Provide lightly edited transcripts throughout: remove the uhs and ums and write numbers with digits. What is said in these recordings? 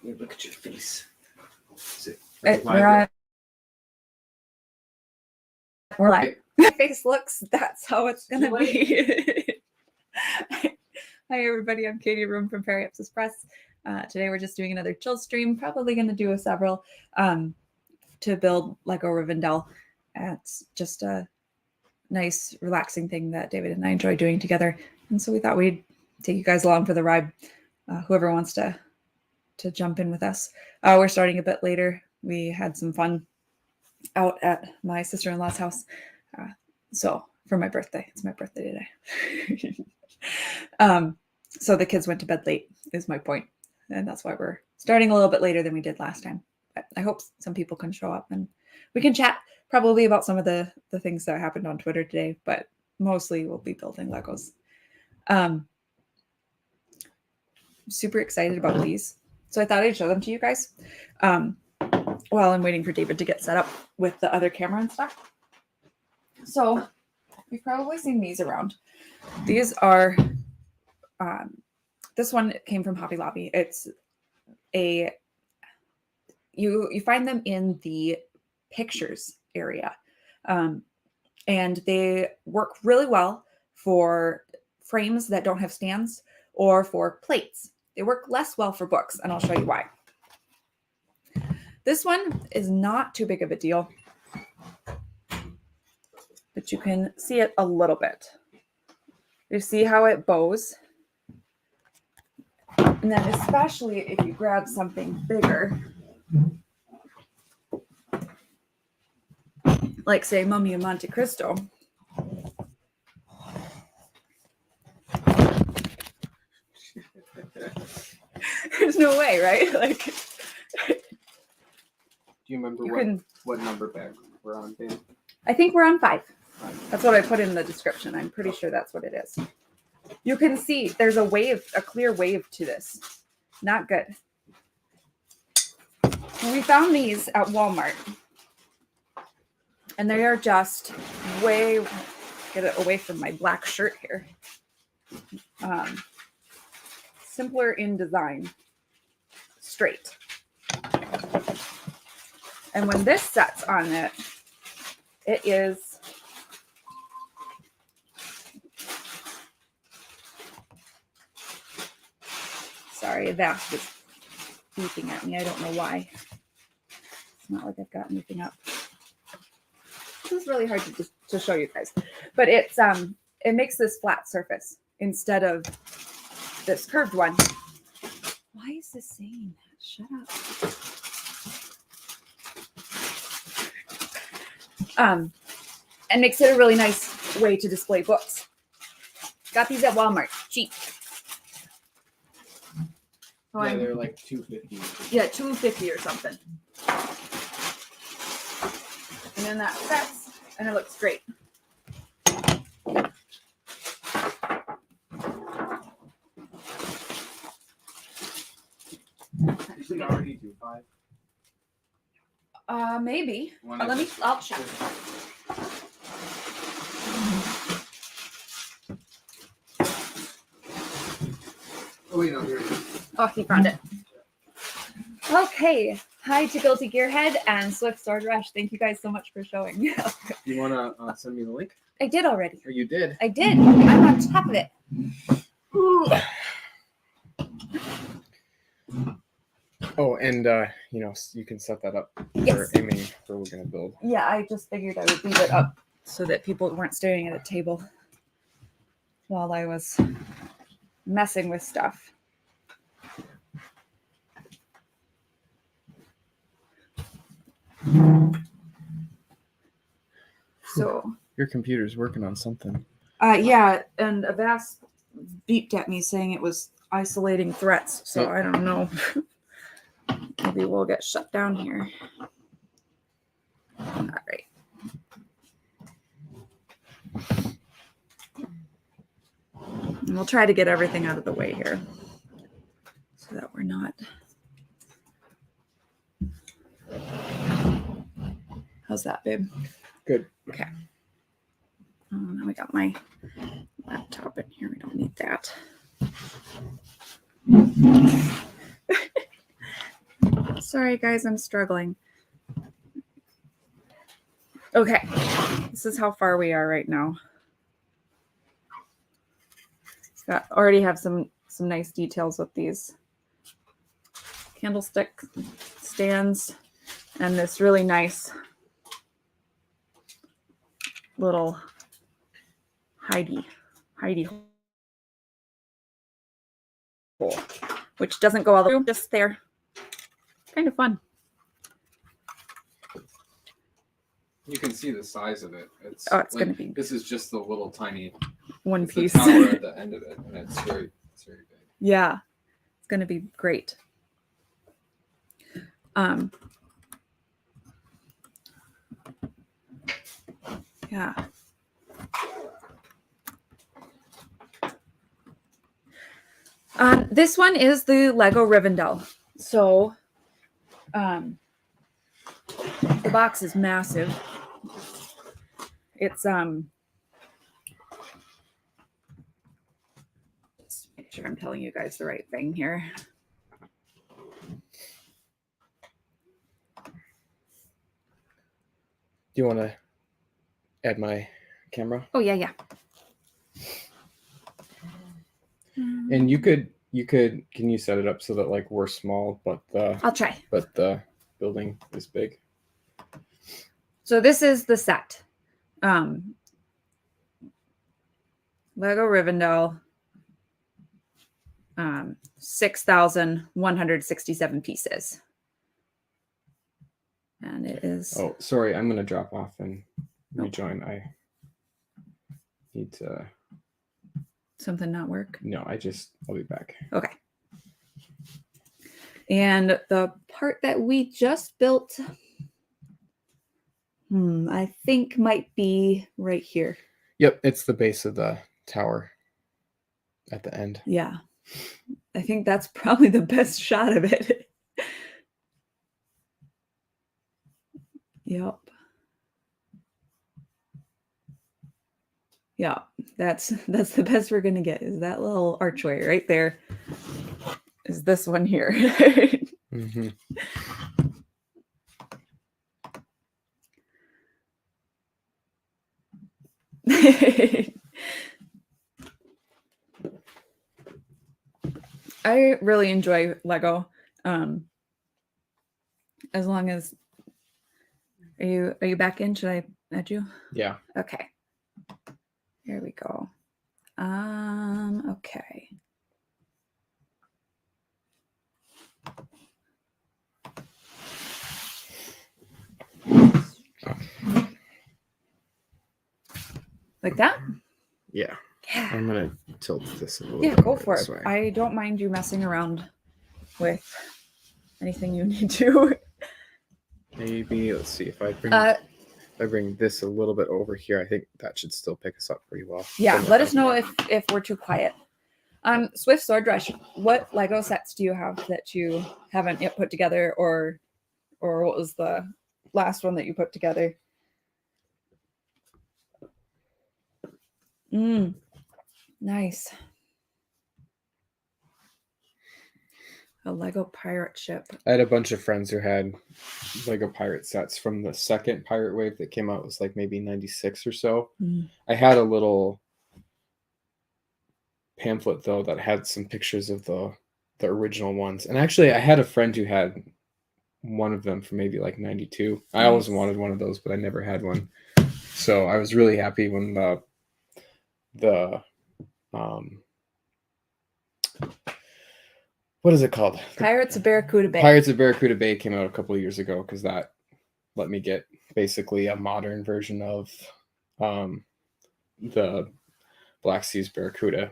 Look at your face. We're like, my face looks, that's how it's going to be. Hi, everybody. I'm Katie Room from Periapsis Press. Today, we're just doing another chill stream. Probably going to do a several to build Lego Rivendell. It's just a nice, relaxing thing that David and I enjoy doing together. And so we thought we'd take you guys along for the ride. Whoever wants to jump in with us. We're starting a bit later. We had some fun out at my sister-in-law's house. So for my birthday, it's my birthday today. So the kids went to bed late is my point. And that's why we're starting a little bit later than we did last time. But I hope some people can show up and we can chat probably about some of the things that happened on Twitter today, but mostly we'll be building Legos. Super excited about these. So I thought I'd show them to you guys while I'm waiting for David to get set up with the other camera and stuff. So you've probably seen these around. These are, this one came from Hobby Lobby. It's a, you find them in the pictures area. And they work really well for frames that don't have stands or for plates. They work less well for books, and I'll show you why. This one is not too big of a deal, but you can see it a little bit. You see how it bows. And then especially if you grab something bigger, like say Mummy of Monte Cristo, there's no way, right? Like, do you remember what number bag we're on, Dan? I think we're on 5. That's what I put in the description. I'm pretty sure that's what it is. You can see there's a wave, a clear wave to this. Not good. We found these at Walmart. And they are just way, get it away from my black shirt here. Simpler in design. Straight. And when this sets on it, it is sorry, Vast is beeping at me. I don't know why. It's not like I've got anything up. This is really hard to show you guys, but it's it makes this flat surface instead of this curved one. Why is this saying that? Shut up. And makes it a really nice way to display books. Got these at Walmart, cheap. So yeah, they're like $2.50. Yeah, $2.50 or something. And then that sets, and it looks great. Should already do 5. Maybe. I'll check. Oh wait, no, here it is. Oh, he found it. Okay. Hi to Guilty Gearhead and Swift Sword Rush. Thank you guys so much for showing. You want to send me the link? I did already. Oh, you did? I did. I'm on top of it. Oh, and you know, you can set that up Yes. for aiming where we're gonna build. Yeah, I just figured I would leave it up so that people weren't staring at a table while I was messing with stuff. So your computer's working on something. Yeah, and Avast beeped at me saying it was isolating threats, so Yep. I don't know. Maybe we'll get shut down here. All right. And we'll try to get everything out of the way here so that we're not. How's that, babe? Good. Okay. Now we got my laptop in here. We don't need that. Sorry, guys, I'm struggling. Okay, this is how far we are right now. Already have some nice details with these candlestick stands and this really nice little Heidi hole, which doesn't go all the way, just there. Kind of fun. You can see the size of it. It's like, gonna be. This is just the little tiny one piece. The tower at the end of it, and it's very big. Yeah, it's gonna be great. Yeah. This one is the Lego Rivendell. So, the box is massive. It's just make sure I'm telling you guys the right thing here. Do you want to add my camera? Oh yeah. And you could can you set it up so that like we're small but I'll try. But the building is big. So this is the set. Lego Rivendell, 6,167 pieces. And it is... Oh, sorry. I'm going to drop off and rejoin. I need to... Something not work? No, I'll be back. Okay. And the part that we just built, I think might be right here. Yep, it's the base of the tower at the end. Yeah. I think that's probably the best shot of it. Yep. Yeah, that's the best we're gonna get, is that little archway right there. Is this one here. Mm-hmm. I really enjoy Lego. As long as are you back in? Should I add you? Yeah. Okay. Here we go. Okay. Like that? Yeah. Yeah. I'm gonna tilt this a little Yeah, bit. go for it. I don't mind you messing around with anything you need to. Maybe let's see if I bring this a little bit over here. I think that should still pick us up pretty well. Yeah, let us know if we're too quiet. Swift Sword Rush, what Lego sets do you have that you haven't yet put together, or what was the last one that you put together? Nice. A Lego pirate ship. I had a bunch of friends who had Lego pirate sets from the second pirate wave that came out. It was like maybe 96 or so. I had a little pamphlet though that had some pictures of the original ones. And actually I had a friend who had one of them from maybe like 92. I always wanted one of those, but I never had one. So I was really happy when the what is it called? Pirates of Barracuda Bay. Pirates of Barracuda Bay came out a couple of years ago because that let me get basically a modern version of the Black Seas Barracuda.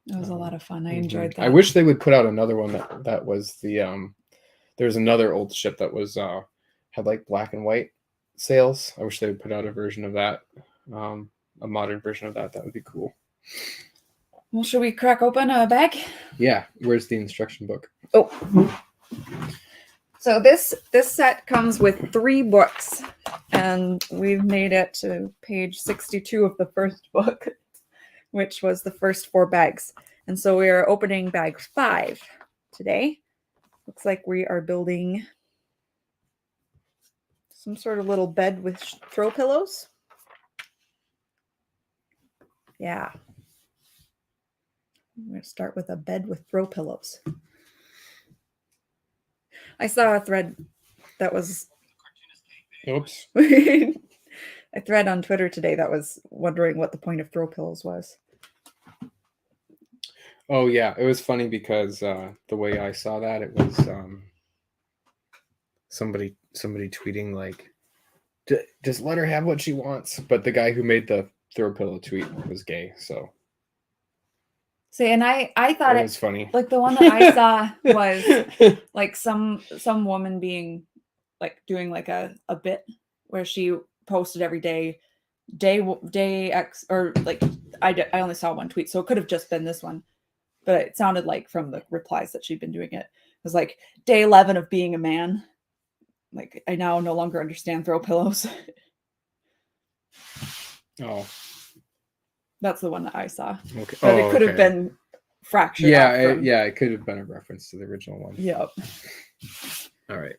That was a lot of fun. I enjoyed that. I wish they would put out another one that was the there's another old ship that was had like black and white sails. I wish they would put out a version of that, a modern version of that. That would be cool. Well, should we crack open a bag? Yeah. Where's the instruction book? Oh. So this set comes with 3 books, and we've made it to page 62 of the first book, which was the first 4 bags. And so we are opening bag 5. today. Looks like we are building some sort of little bed with throw pillows. Yeah. I'm going to start with a bed with throw pillows. I saw a thread that was Oops. a thread on Twitter today that was wondering what the point of throw pillows was. Oh yeah, it was funny because the way I saw that, it was somebody tweeting like, just let her have what she wants. But the guy who made the throw pillow tweet was gay, so See, and I thought it was funny. like the one that I saw was like some woman being like doing like a bit where she posted every day X, or like I only saw one tweet, so it could have just been this one, but it sounded like from the replies that she'd been doing it was like day 11 of being a man. Like, I now no longer understand throw pillows. Oh, That's the one that I saw. okay. But Oh, it could have okay. been fractured. Yeah, out from... it could have been a reference to the original one. Yep. All right.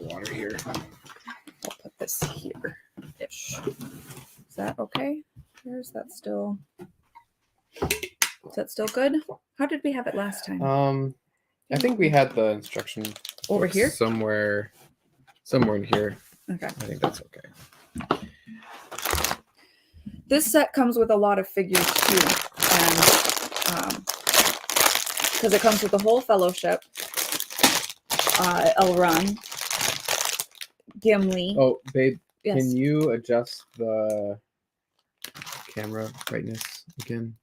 Water here. I'll put this here. Ish. Is that okay? Or is that still? Is that still good? How did we have it last time? I think we had the instruction Over here? somewhere in here. Okay. I think that's okay. This set comes with a lot of figures too, and because it comes with the whole Fellowship, Elrond, Gimli. Oh, babe, Yes. Can you adjust the camera brightness again?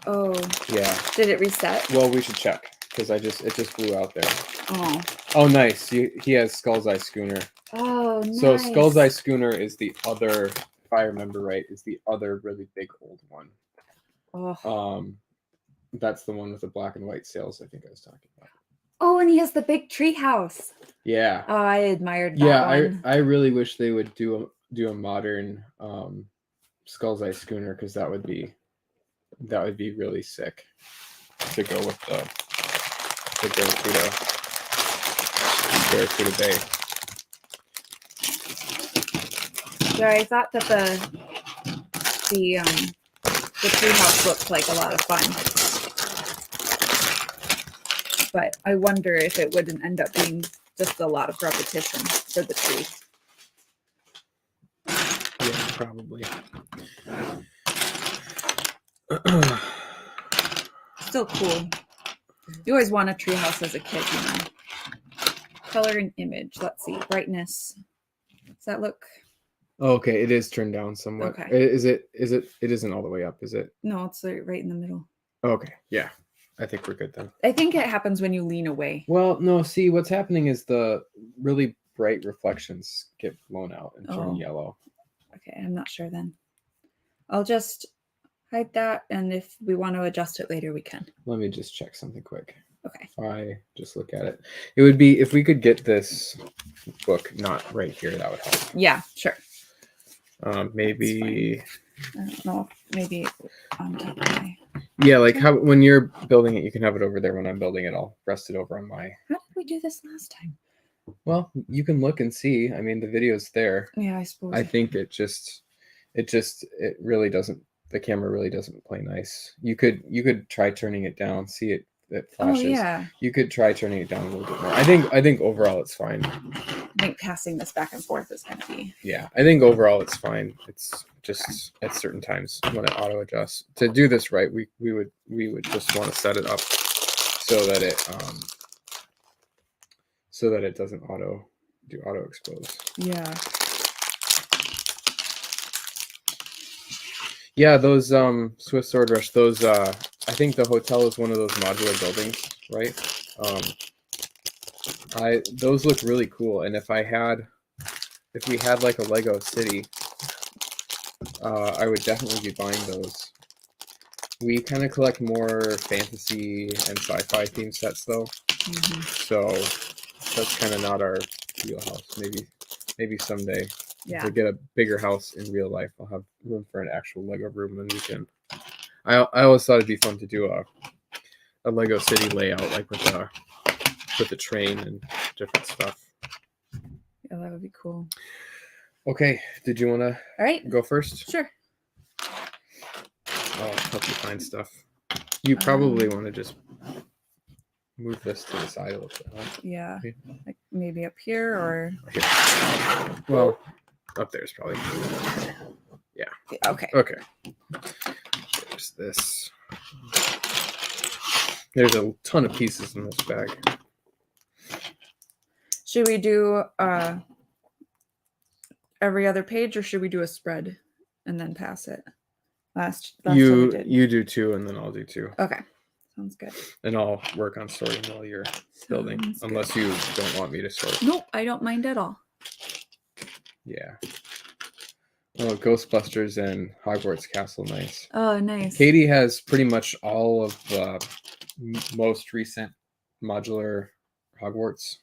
Oh. Yeah. Did it reset? Well, we should check because it just flew out there. Oh. Oh, nice. He has Skull's Eye Schooner. Oh, nice. So Skull's Eye Schooner is the other, if I remember right, is the other really big old one. Oh. That's the one with the black and white sails I think I was talking about. Oh, and he has the big tree house. Yeah. Oh, I admired that one. I really wish they would do a modern Skull's Eye Schooner because that would be really sick to go with the Barracuda Bay. Yeah, I thought that the treehouse looked like a lot of fun, but I wonder if it wouldn't end up being just a lot of repetition for the tree. Yeah, probably. Still cool. You always want a treehouse as a kid, you know. Color and image. Let's see. Brightness. Does that look? Okay, it is turned down somewhat. Okay. It isn't all the way up, is it? No, it's right in the middle. Okay, yeah. I think we're good then. I think it happens when you lean away. Well, no, see, what's happening is the really bright reflections get blown out and turn yellow. Okay, I'm not sure then. I'll just hide that, and if we want to adjust it later, we can. Let me just check something quick. Okay. If I just look at it. It would be, if we could get this book not right here, that would help. Yeah, sure. Maybe... I don't know, maybe on top of my... Yeah, like how when you're building it, you can have it over there. When I'm building it, I'll rest it over on my... How did we do this last time? Well, you can look and see. I mean, the video's there. Yeah, I suppose. I think it really doesn't, the camera really doesn't play nice. You could try turning it down, see it flashes. Oh, yeah. You could try turning it down a little bit more. I think overall it's fine. I think passing this back and forth is going to be... Yeah, I think overall it's fine. It's just at certain times when it auto adjusts. To do this right, we would just want to set it up so that it doesn't auto expose. Yeah. Yeah, those Swift Sword Rush, those I think the hotel is one of those modular buildings, right? Those look really cool, and if we had like a Lego city, I would definitely be buying those. We kind of collect more fantasy and sci-fi themed sets though, so that's kind of not our wheelhouse. Maybe someday. Yeah. If we get a bigger house in real life, I'll have room for an actual Lego room, and we can. I always thought it'd be fun to do a Lego City layout, like with the train and different stuff. Yeah, that would be cool. Okay, did you want to All right. go first? Sure. I'll help you find stuff. You probably want to just move this to the side a little bit. Huh? Yeah. Okay. Like maybe up here or. Here. Well, up there's probably. Yeah. Okay. Okay. There's this. There's a ton of pieces in this bag. Should we do every other page, or should we do a spread and then pass it? Last time we did. You do 2, and then I'll do 2. Okay. Sounds good. And I'll work on sorting while you're building, Sounds good. unless you don't want me to sort. Nope, I don't mind at all. Yeah. Oh, Ghostbusters and Hogwarts Castle, nice. Oh, nice. Katie has pretty much all of the most recent modular Hogwarts.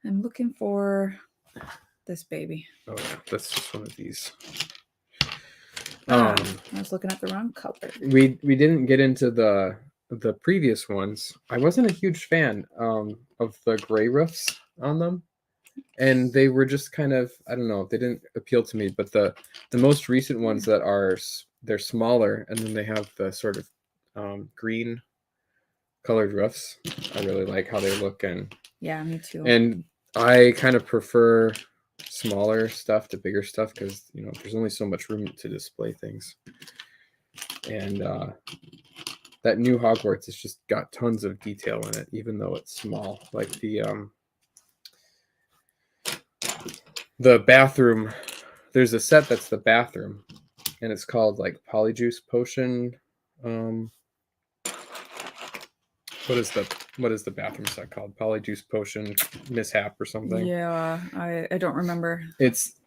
I'm looking for this baby. Oh yeah, that's just one of these. I was looking at the wrong color. We didn't get into the previous ones. I wasn't a huge fan of the gray roofs on them, and they were just kind of, I don't know, they didn't appeal to me. But the most recent ones that are, they're smaller, and then they have the sort of green colored roofs. I really like how they look, and Yeah, me too. And I kind of prefer smaller stuff to bigger stuff because, you know, there's only so much room to display things. And that new Hogwarts has just got tons of detail in it, even though it's small. Like the bathroom, there's a set that's the bathroom, and it's called like Polyjuice Potion. What is the bathroom set called? Polyjuice Potion Mishap or something? Yeah, I don't remember. It's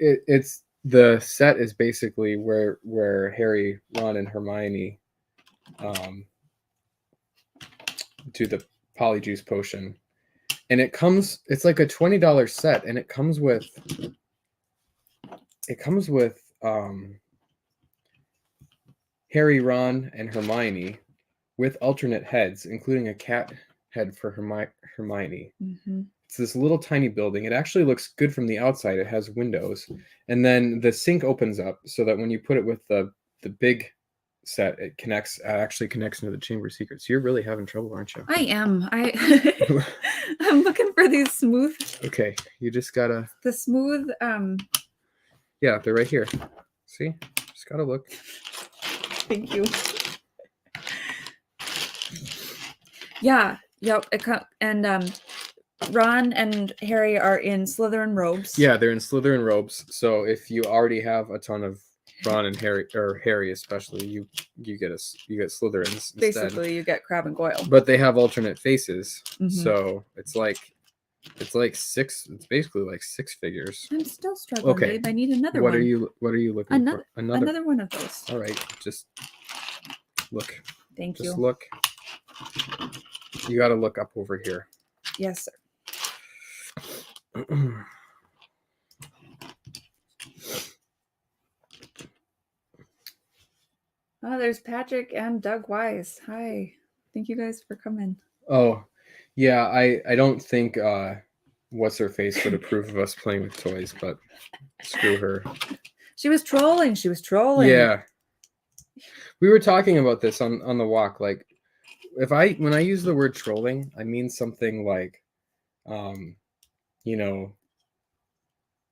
the set is basically where Harry, Ron, and Hermione do the Polyjuice Potion, and it's like a $20 set, and it comes with Harry, Ron, and Hermione with alternate heads, including a cat head for Hermione. Mm-hmm. It's this little tiny building. It actually looks good from the outside. It has windows. And then the sink opens up so that when you put it with the big set, it actually connects into the Chamber of Secrets. You're really having trouble, aren't you? I am. I'm looking for these smooth. Okay, you just gotta. The smooth. Yeah, they're right here. See? Just gotta look. Thank you. Yeah. Yep. And Ron and Harry are in Slytherin robes. Yeah, they're in Slytherin robes. So if you already have a ton of Ron and Harry, or Harry especially, you get Slytherins instead. Basically, you get Crabbe and Goyle. But they have alternate faces, Mhm. so it's six. It's basically like 6 figures. I'm still struggling, Okay. babe. I need another What one. are you looking for? Another one of those. All right, just look. Thank Just you. look. You got to look up over here. Yes, sir. Oh, there's Patrick and Doug Wise. Hi. Thank you guys for coming. Oh, yeah. I don't think what's her face would approve of us playing with toys, but screw her. She was trolling. Yeah. We were talking about this on the walk. Like, when I use the word trolling, I mean something like, you know,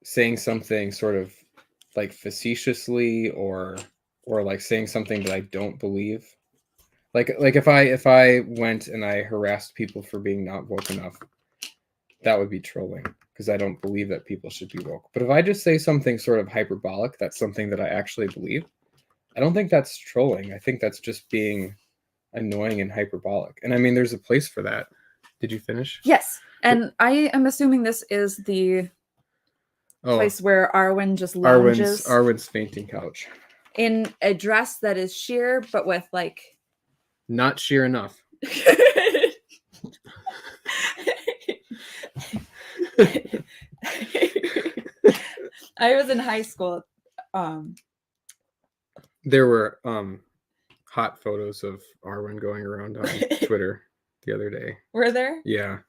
saying something sort of like facetiously or like saying something that I don't believe. Like if I went and I harassed people for being not woke enough, that would be trolling because I don't believe that people should be woke. But if I just say something sort of hyperbolic, that's something that I actually believe, I don't think that's trolling. I think that's just being annoying and hyperbolic. And I mean, there's a place for that. Did you finish? Yes. And I am assuming this is the place where Arwen just lounges. Arwen's fainting couch. In a dress that is sheer, but with like... Not sheer enough. I was in high school. There were hot photos of Arwen going around on Twitter the other day. Were there? Yeah.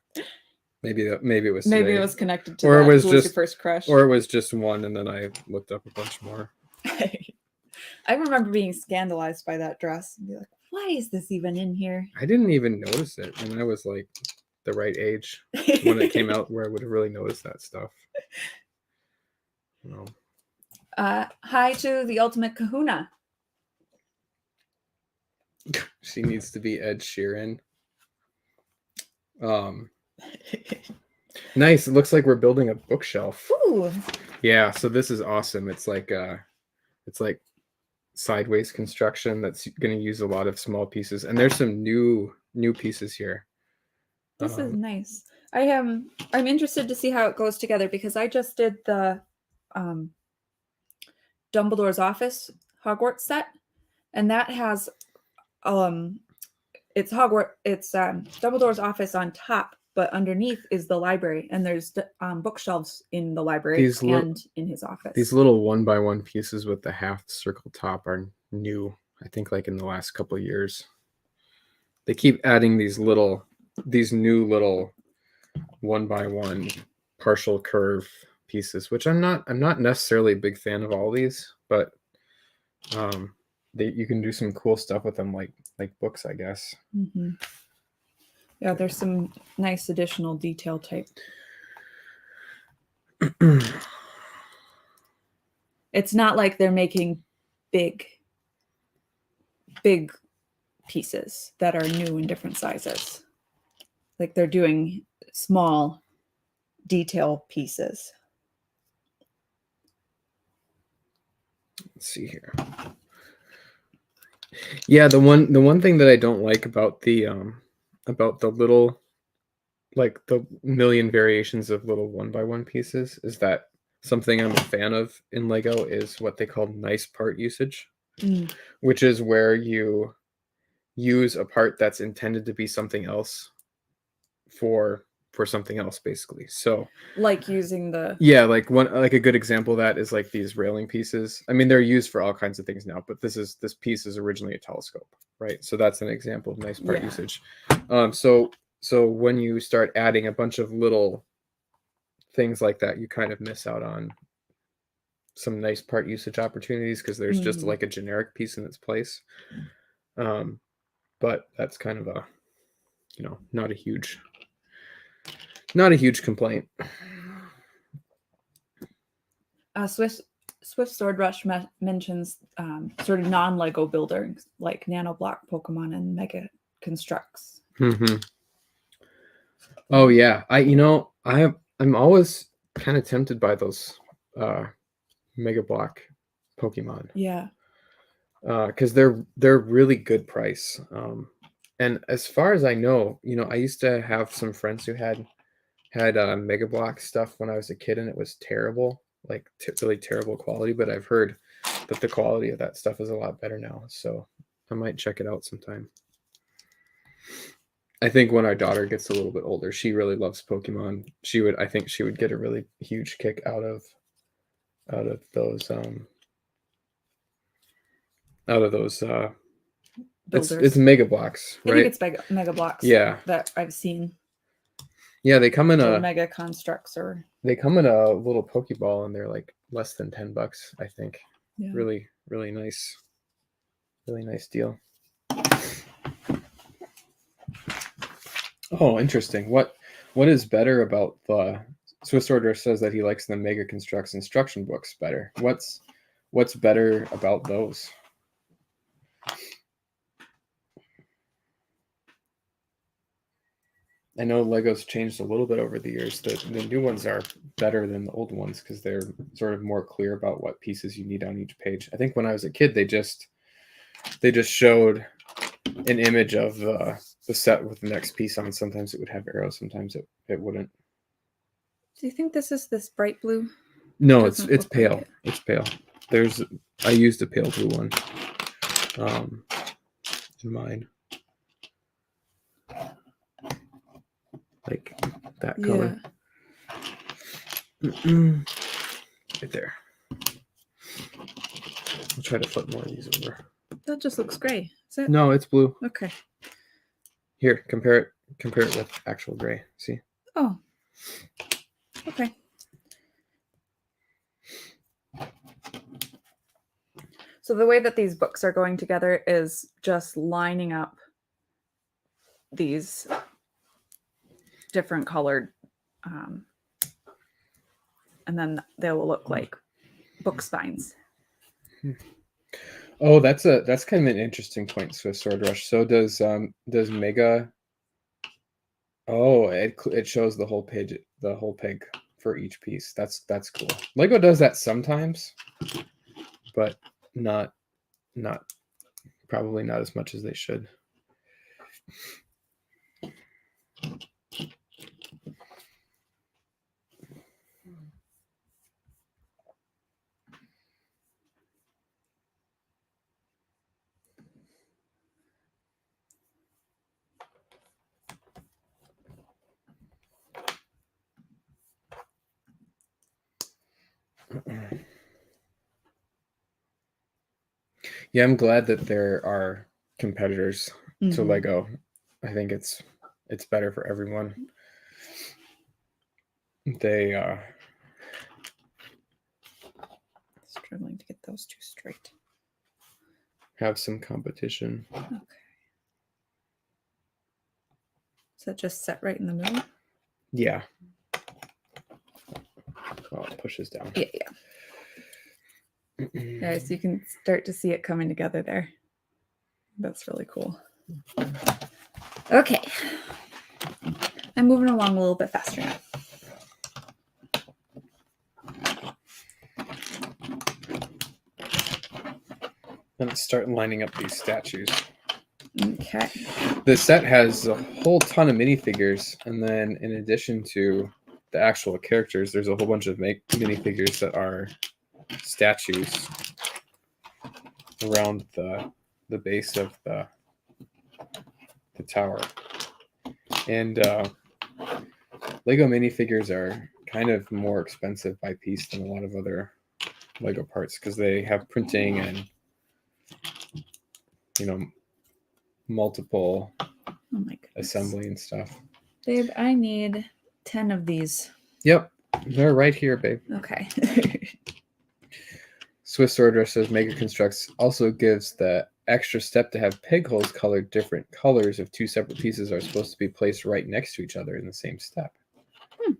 Maybe it was Maybe today. it was connected to Or it that was Who Was Your just- First Crush. Or it was just one, and then I looked up a bunch more. I remember being scandalized by that dress and be like, why is this even in here? I didn't even notice it, and I was like the right age when it came out where I would have really noticed that stuff. No. Hi to the ultimate kahuna. She needs to be Ed Sheeran. Nice. It looks like we're building a bookshelf. Ooh. Yeah, so this is awesome. It's like sideways construction that's going to use a lot of small pieces, and there's some new pieces here. This is nice. I'm interested to see how it goes together because I just did the Dumbledore's office Hogwarts set, and that has it's Dumbledore's office on top, but underneath is the library, and there's bookshelves in the library and in his office. These little 1x1 pieces with the half circle top are new. I think like in the last couple of years, they keep adding these new little 1x1 partial curve pieces, which I'm not necessarily a big fan of all these, but you can do some cool stuff with them, like books, I guess. Mm-hmm. Yeah, there's some nice additional detail type. It's not like they're making big pieces that are new in different sizes. Like they're doing small detail pieces. Let's see here. Yeah, the one thing that I don't like about the little, like the million variations of little 1x1 pieces is that something I'm a fan of in Lego is what they call nice part usage, which is where you use a part that's intended to be something else for something else, basically. So like using the like a good example of that is like these railing pieces. I mean, they're used for all kinds of things now, but this piece is originally a telescope, right? So that's an example of nice part usage. So when you start adding a bunch of little things like that, you kind of miss out on some nice part usage opportunities because there's just like a generic piece in its place. But that's kind of a, not a huge complaint. Swift Sword Rush mentions sort of non-Lego builders like nanoblock Pokemon and Mega Constructs. Mm-hmm. Oh yeah, I'm always kind of tempted by those Mega Block Pokemon. Yeah. Because they're really good price. And as far as I know, I used to have some friends who had Mega Block stuff when I was a kid, and it was terrible, like really terrible quality. But I've heard that the quality of that stuff is a lot better now, so I might check it out sometime. I think when our daughter gets a little bit older, she really loves Pokemon. I think she would get a really huge kick out of those it's Mega Blocks, right? I think it's Mega Blocks. Yeah, that I've seen. Yeah, they come in a Mega Constructs, or they come in a little Pokeball, and they're like less than $10, I think. Yeah. Really, really nice deal. Oh, interesting. What is better about the Swiss Order says that he likes the Mega Constructs instruction books better. What's better about those? I know Lego's changed a little bit over the years. The new ones are better than the old ones because they're sort of more clear about what pieces you need on each page. I think when I was a kid, they just showed an image of the set with the next piece on. Sometimes it would have arrows, sometimes it wouldn't. Do you think this is this bright blue? No, it's pale. Like it's pale. I used a pale blue one in mine. Like that color. Yeah. Right there. I'll try to flip more of these over. That just looks gray. Is it? No, it's blue. Okay. Here, compare it with actual gray. See? Oh. Okay. So the way that these books are going together is just lining up these different colored, and then they will look like book spines. Oh, that's kind of an interesting point, Swiss Sword Rush. So does Mega? Oh, it shows the whole page, the whole pig for each piece. That's cool. Lego does that sometimes, but not probably not as much as they should. Yeah, I'm glad that there are competitors to Lego. I think it's better for everyone. They Struggling to get those two straight. have some competition. Okay. Is that just set right in the middle? Yeah. Oh, it pushes down. Yeah, yeah. Yeah, so you can start to see it coming together there. That's really cool. Okay. I'm moving along a little bit faster now. Then let's start lining up these statues. Okay. The set has a whole ton of minifigures, and then in addition to the actual characters, there's a whole bunch of minifigures that are statues around the base of the tower. And Lego minifigures are kind of more expensive by piece than a lot of other Lego parts because they have printing and multiple assembly and stuff. Babe, I need 10 of these. Yep, they're right here, babe. Okay. Swiss Sword Rush says Mega Constructs also gives the extra step to have peg holes colored different colors if two separate pieces are supposed to be placed right next to each other in the same step.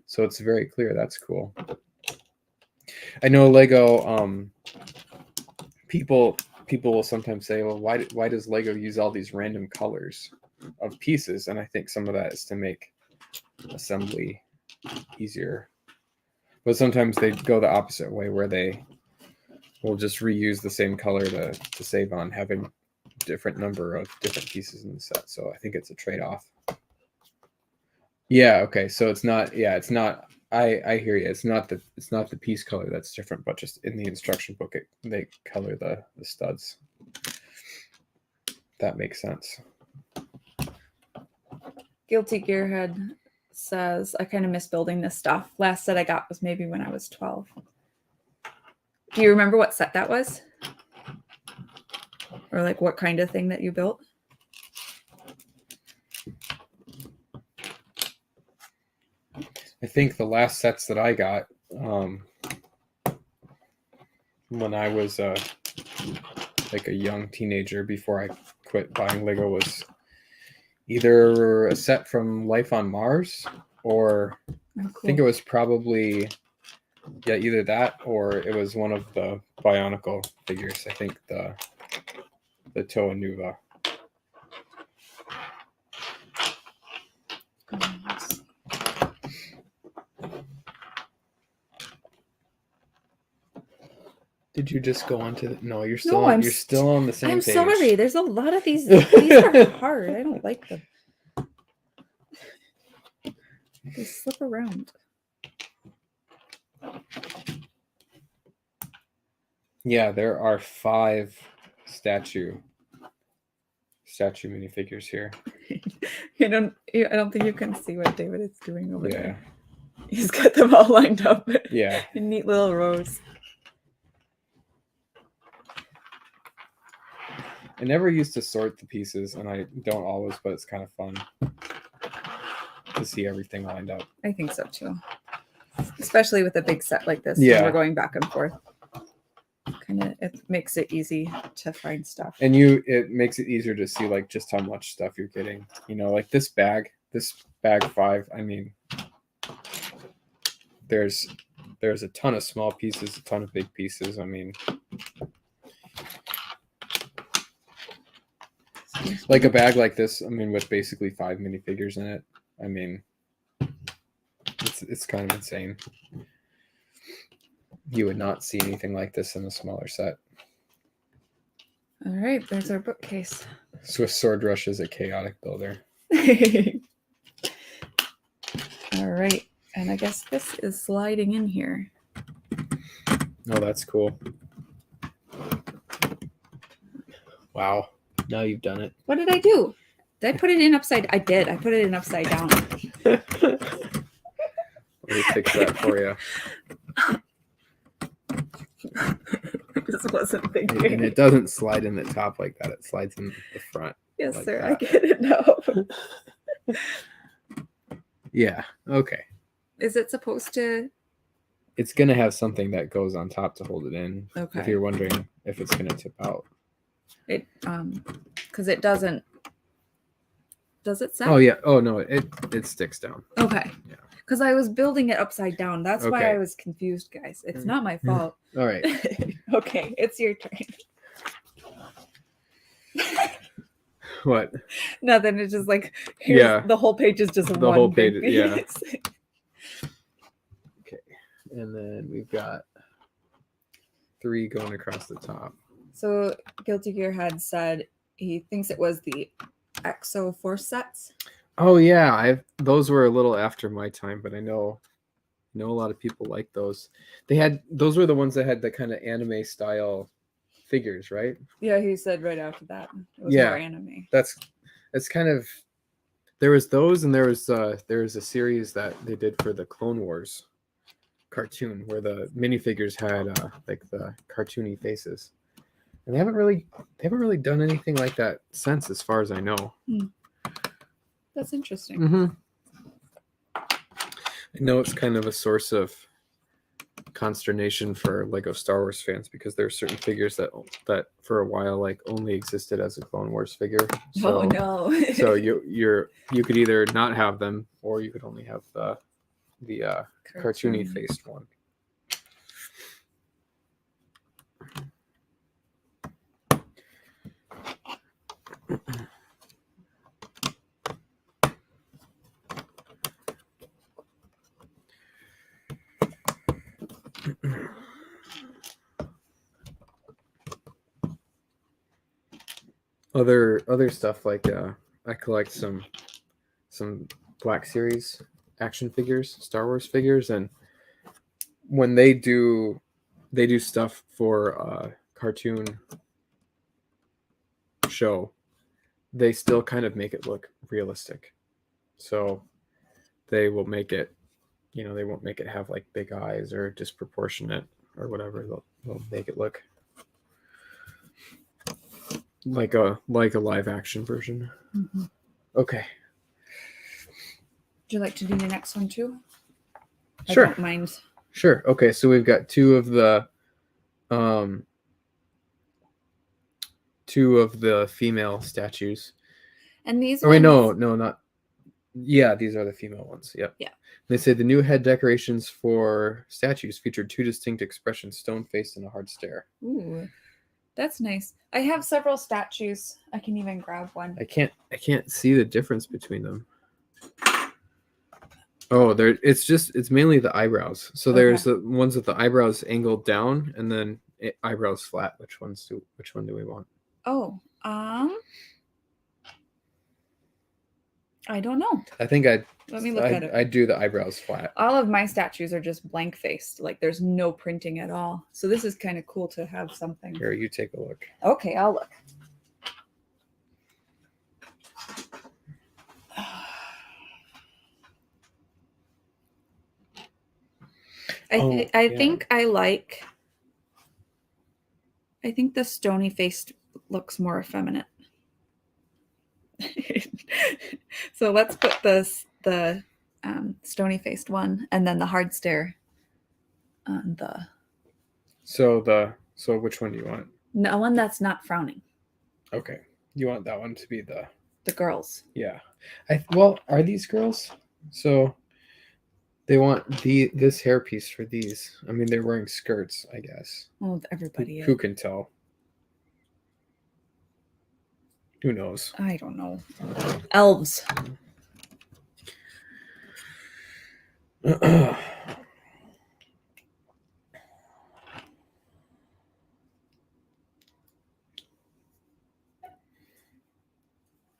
So it's very clear. That's cool. I know Lego, people will sometimes say, well, why does Lego use all these random colors of pieces? And I think some of that is to make assembly easier. But sometimes they go the opposite way where they will just reuse the same color to save on having different number of different pieces in the set. So I think it's a trade-off. Yeah, okay. So it's not I hear you. It's not the piece color that's different, but just in the instruction book they color the studs. That makes sense. Guilty Gearhead says, I kind of miss building this stuff. Last set I got was maybe when I was 12. Do you remember what set that was? Or like what kind of thing that you built? I think the last sets that I got when I was like a young teenager before I quit buying Lego was either a set from Life on Mars or I think it was probably either that or it was one of the Bionicle figures. I think the Toa Nuva. Did you just go on to the... No, you're still you're still on the same page. I'm sorry. There's a lot of these. These are hard. I don't like them. They slip around. Yeah, there are 5 statue minifigures here. I don't think you can see what David is doing over there. He's got them all lined up. Yeah. In neat little rows. I never used to sort the pieces, and I don't always, but it's kind of fun to see everything lined up. I think so too. Especially with a big set like this, Yeah. when we're going back and forth. Kind of, it makes it easy to find stuff. And it makes it easier to see like just how much stuff you're getting. You know, like this bag 5. I mean, there's a ton of small pieces, a ton of big pieces. I mean, like a bag like this, I mean, with basically 5 minifigures in it. I mean, it's kind of insane. You would not see anything like this in a smaller set. All right, there's our bookcase. Swiss Sword Rush is a chaotic builder. All right, and I guess this is sliding in here. Oh, that's cool. Wow. Now you've done it. What did I do? Did I put it in upside? I did. I put it in upside down. Let me fix that for you. This wasn't And thinking. it doesn't slide in the top like that. It slides in the front. Yes, like sir. that. I get it now. Yeah. Okay. Is it supposed to? It's going to have something that goes on top to hold it in. Okay. If you're wondering if it's going to tip out. It because it doesn't. Does it set? Oh, yeah. Oh, no. It sticks down. Okay. Yeah. Because I was building it upside down. That's why Okay. I was confused, guys. It's not my fault. All right. Okay, it's your turn. What? Nothing. It's just like here's Yeah. the whole page is just The one whole big page, yeah. piece. Okay. And then we've got 3 going across the top. So Guilty Gear had said he thinks it was the EXO force sets. Oh yeah, those were a little after my time, but I know a lot of people like those. Those were the ones that had the kind of anime style figures, right? Yeah, he said right after that it was Yeah. more anime. That's kind of, there was those, and there was a series that they did for the Clone Wars cartoon where the minifigures had like the cartoony faces. And they haven't really done anything like that since, as far as I know. That's interesting. Mm-hmm. I know it's kind of a source of consternation for Lego Star Wars fans because there are certain figures that for a while like only existed as a Clone Wars figure. So, Oh no. so you could either not have them or you could only have the cartoony faced one. Other stuff like I collect some Black Series action figures, Star Wars figures, and when they do stuff for a cartoon show, they still kind of make it look realistic. So they will make it, they won't make it have like big eyes or disproportionate or whatever. They'll make it look like a live action version. Mm-hmm. Okay. Would you like to do the next one too? Sure. I don't mind. Sure. Okay, so we've got two of the female statues. And these Oh wait, ones... no, not. Yeah, these are the female ones. Yep. Yeah. They say the new head decorations for statues featured 2 distinct expressions: stone-faced and a hard stare. Ooh, that's nice. I have several statues. I can even grab one. I can't see the difference between them. Oh, it's mainly the eyebrows. So there's the ones with the eyebrows angled down and then eyebrows flat. Which one do we want? Oh, I don't know. I think Let me look at it. I'd do the eyebrows flat. All of my statues are just blank faced. Like there's no printing at all. So this is kind of cool to have something. Here, you take a look. Okay, I'll look. I think the stony faced looks more effeminate. So let's put the stony faced one and then the hard stare on the So which one do you want? no one that's not frowning. Okay, you want that one to be the girls. Yeah. Well, are these girls? So they want this hairpiece for these. I mean, they're wearing skirts, I guess. Well, everybody Who is. can tell? Who knows? I don't know. Elves.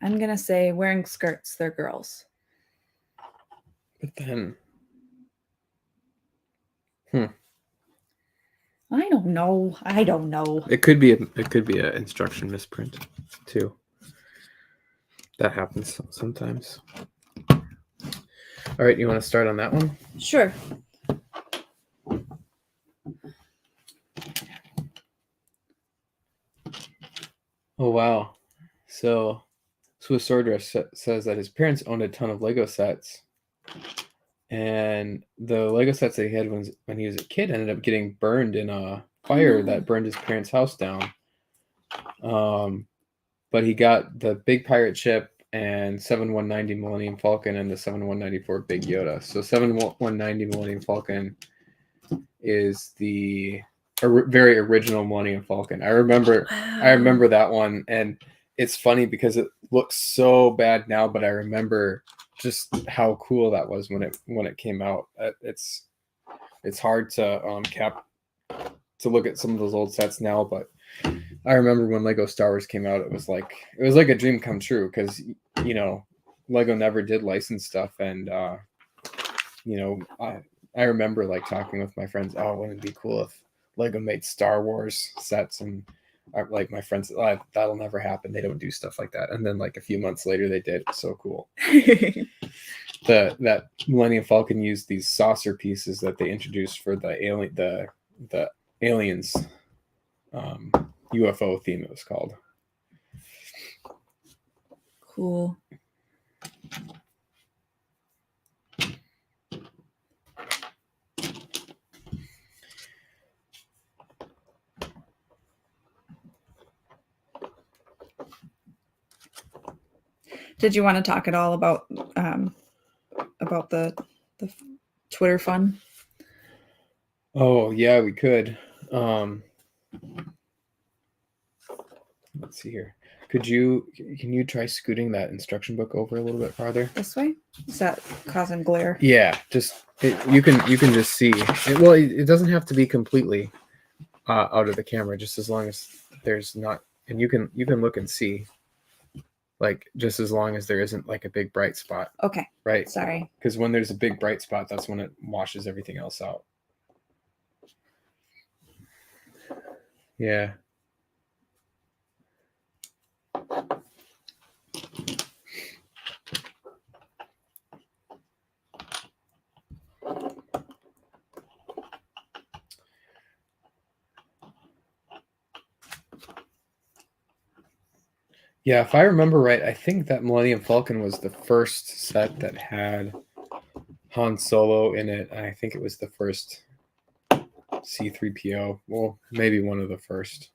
I'm gonna say wearing skirts, they're girls. But then I don't know. I don't know. it could be an instruction misprint too. That happens sometimes. All right, you want to start on that one? Sure. Oh wow. So Swiss Sword says that his parents owned a ton of Lego sets. And the Lego sets that he had when he was a kid ended up getting burned in a fire that burned his parents' house down. But he got the big pirate ship and 7190 Millennium Falcon and the 7194 Big Yoda. So 7190 Millennium Falcon is the very original Millennium Falcon. I remember that one, and it's funny because it looks so bad now, but I remember just how cool that was when it came out. It's hard to look at some of those old sets now, but I remember when Lego Star Wars came out, it was like a dream come true because Lego never did license stuff, and I remember like talking with my friends, oh, wouldn't it be cool if Lego made Star Wars sets, and like my friends, oh, that'll never happen. They don't do stuff like that. And then like a few months later they did. It's so cool. That Millennium Falcon used these saucer pieces that they introduced for the aliens UFO theme, it was called. Cool. Did you want to talk at all about the Twitter fun? Oh yeah, we could. Let's see here. Can you try scooting that instruction book over a little bit farther? This way? Is that causing glare? Yeah, you can just see. It doesn't have to be completely out of the camera, just as long as there's not, and you can look and see. Like, just as long as there isn't like a big bright spot. Okay. Right. Sorry. Because when there's a big bright spot, that's when it washes everything else out. Yeah. Yeah, if I remember right, I think that Millennium Falcon was the first set that had Han Solo in it. And I think it was the first C-3PO. Well, maybe one of the first.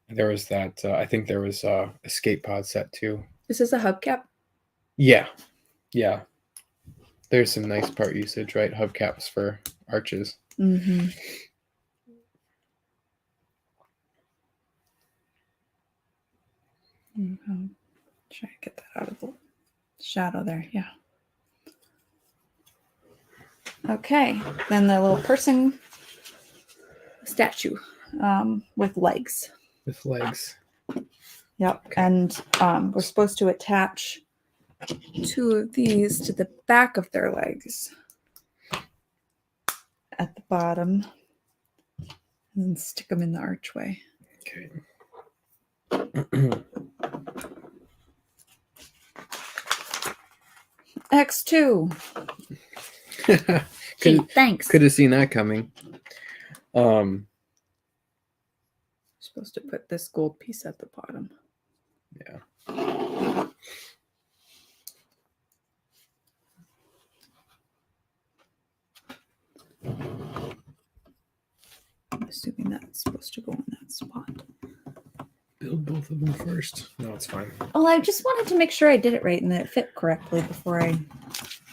There was that. I think there was a escape pod set too. Is this a hubcap? Yeah. There's some nice part usage, right? Hubcaps for arches. Mm-hmm. Try to get that out of the shadow there. Yeah. Okay. Then the little person statue with legs. With legs. Yep. Okay. And we're supposed to attach 2 of these to the back of their legs at the bottom and then stick them in the archway. Okay. X2. Thanks. Could have seen that coming. Supposed Supposed to put this gold piece at the bottom. Yeah. I'm assuming that's supposed to go in that spot. Build both of them first. No, it's fine. Well, I just wanted to make sure I did it right and that it fit correctly before I...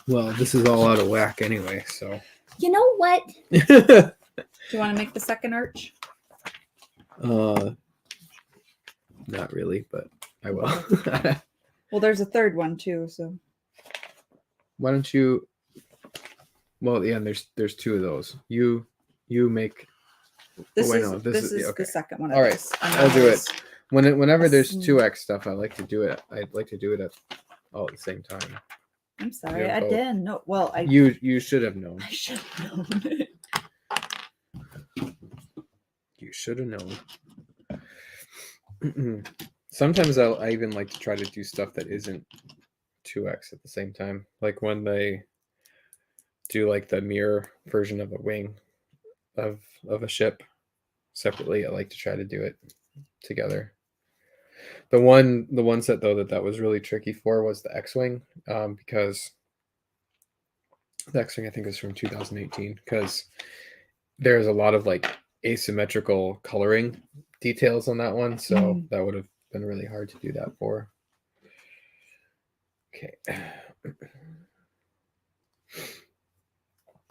Well, this is all out of whack anyway, so. You know what? Do you want to make the second arch? Not really, but I will. Well, there's a third one too, so. Why don't you? Well, yeah, there's two of those. You make. This wait, is no, this is okay. the second one. Of All right, this. And I'll that do it. was- Whenever there's Yes. 2x stuff, I like to do it. I'd like to do it all at the same time. I'm sorry, Yeah, I both. didn't know. Well, You should have known. I should have known. You should have known. Sometimes I even like to try to do stuff that isn't 2x at the same time. Like when they do like the mirror version of a wing of a ship separately, I like to try to do it together. The one set though that was really tricky for was the X-wing, because the X-wing I think is from 2018, because there's a lot of like asymmetrical coloring details on that one, so that would have been really hard to do that for. Okay.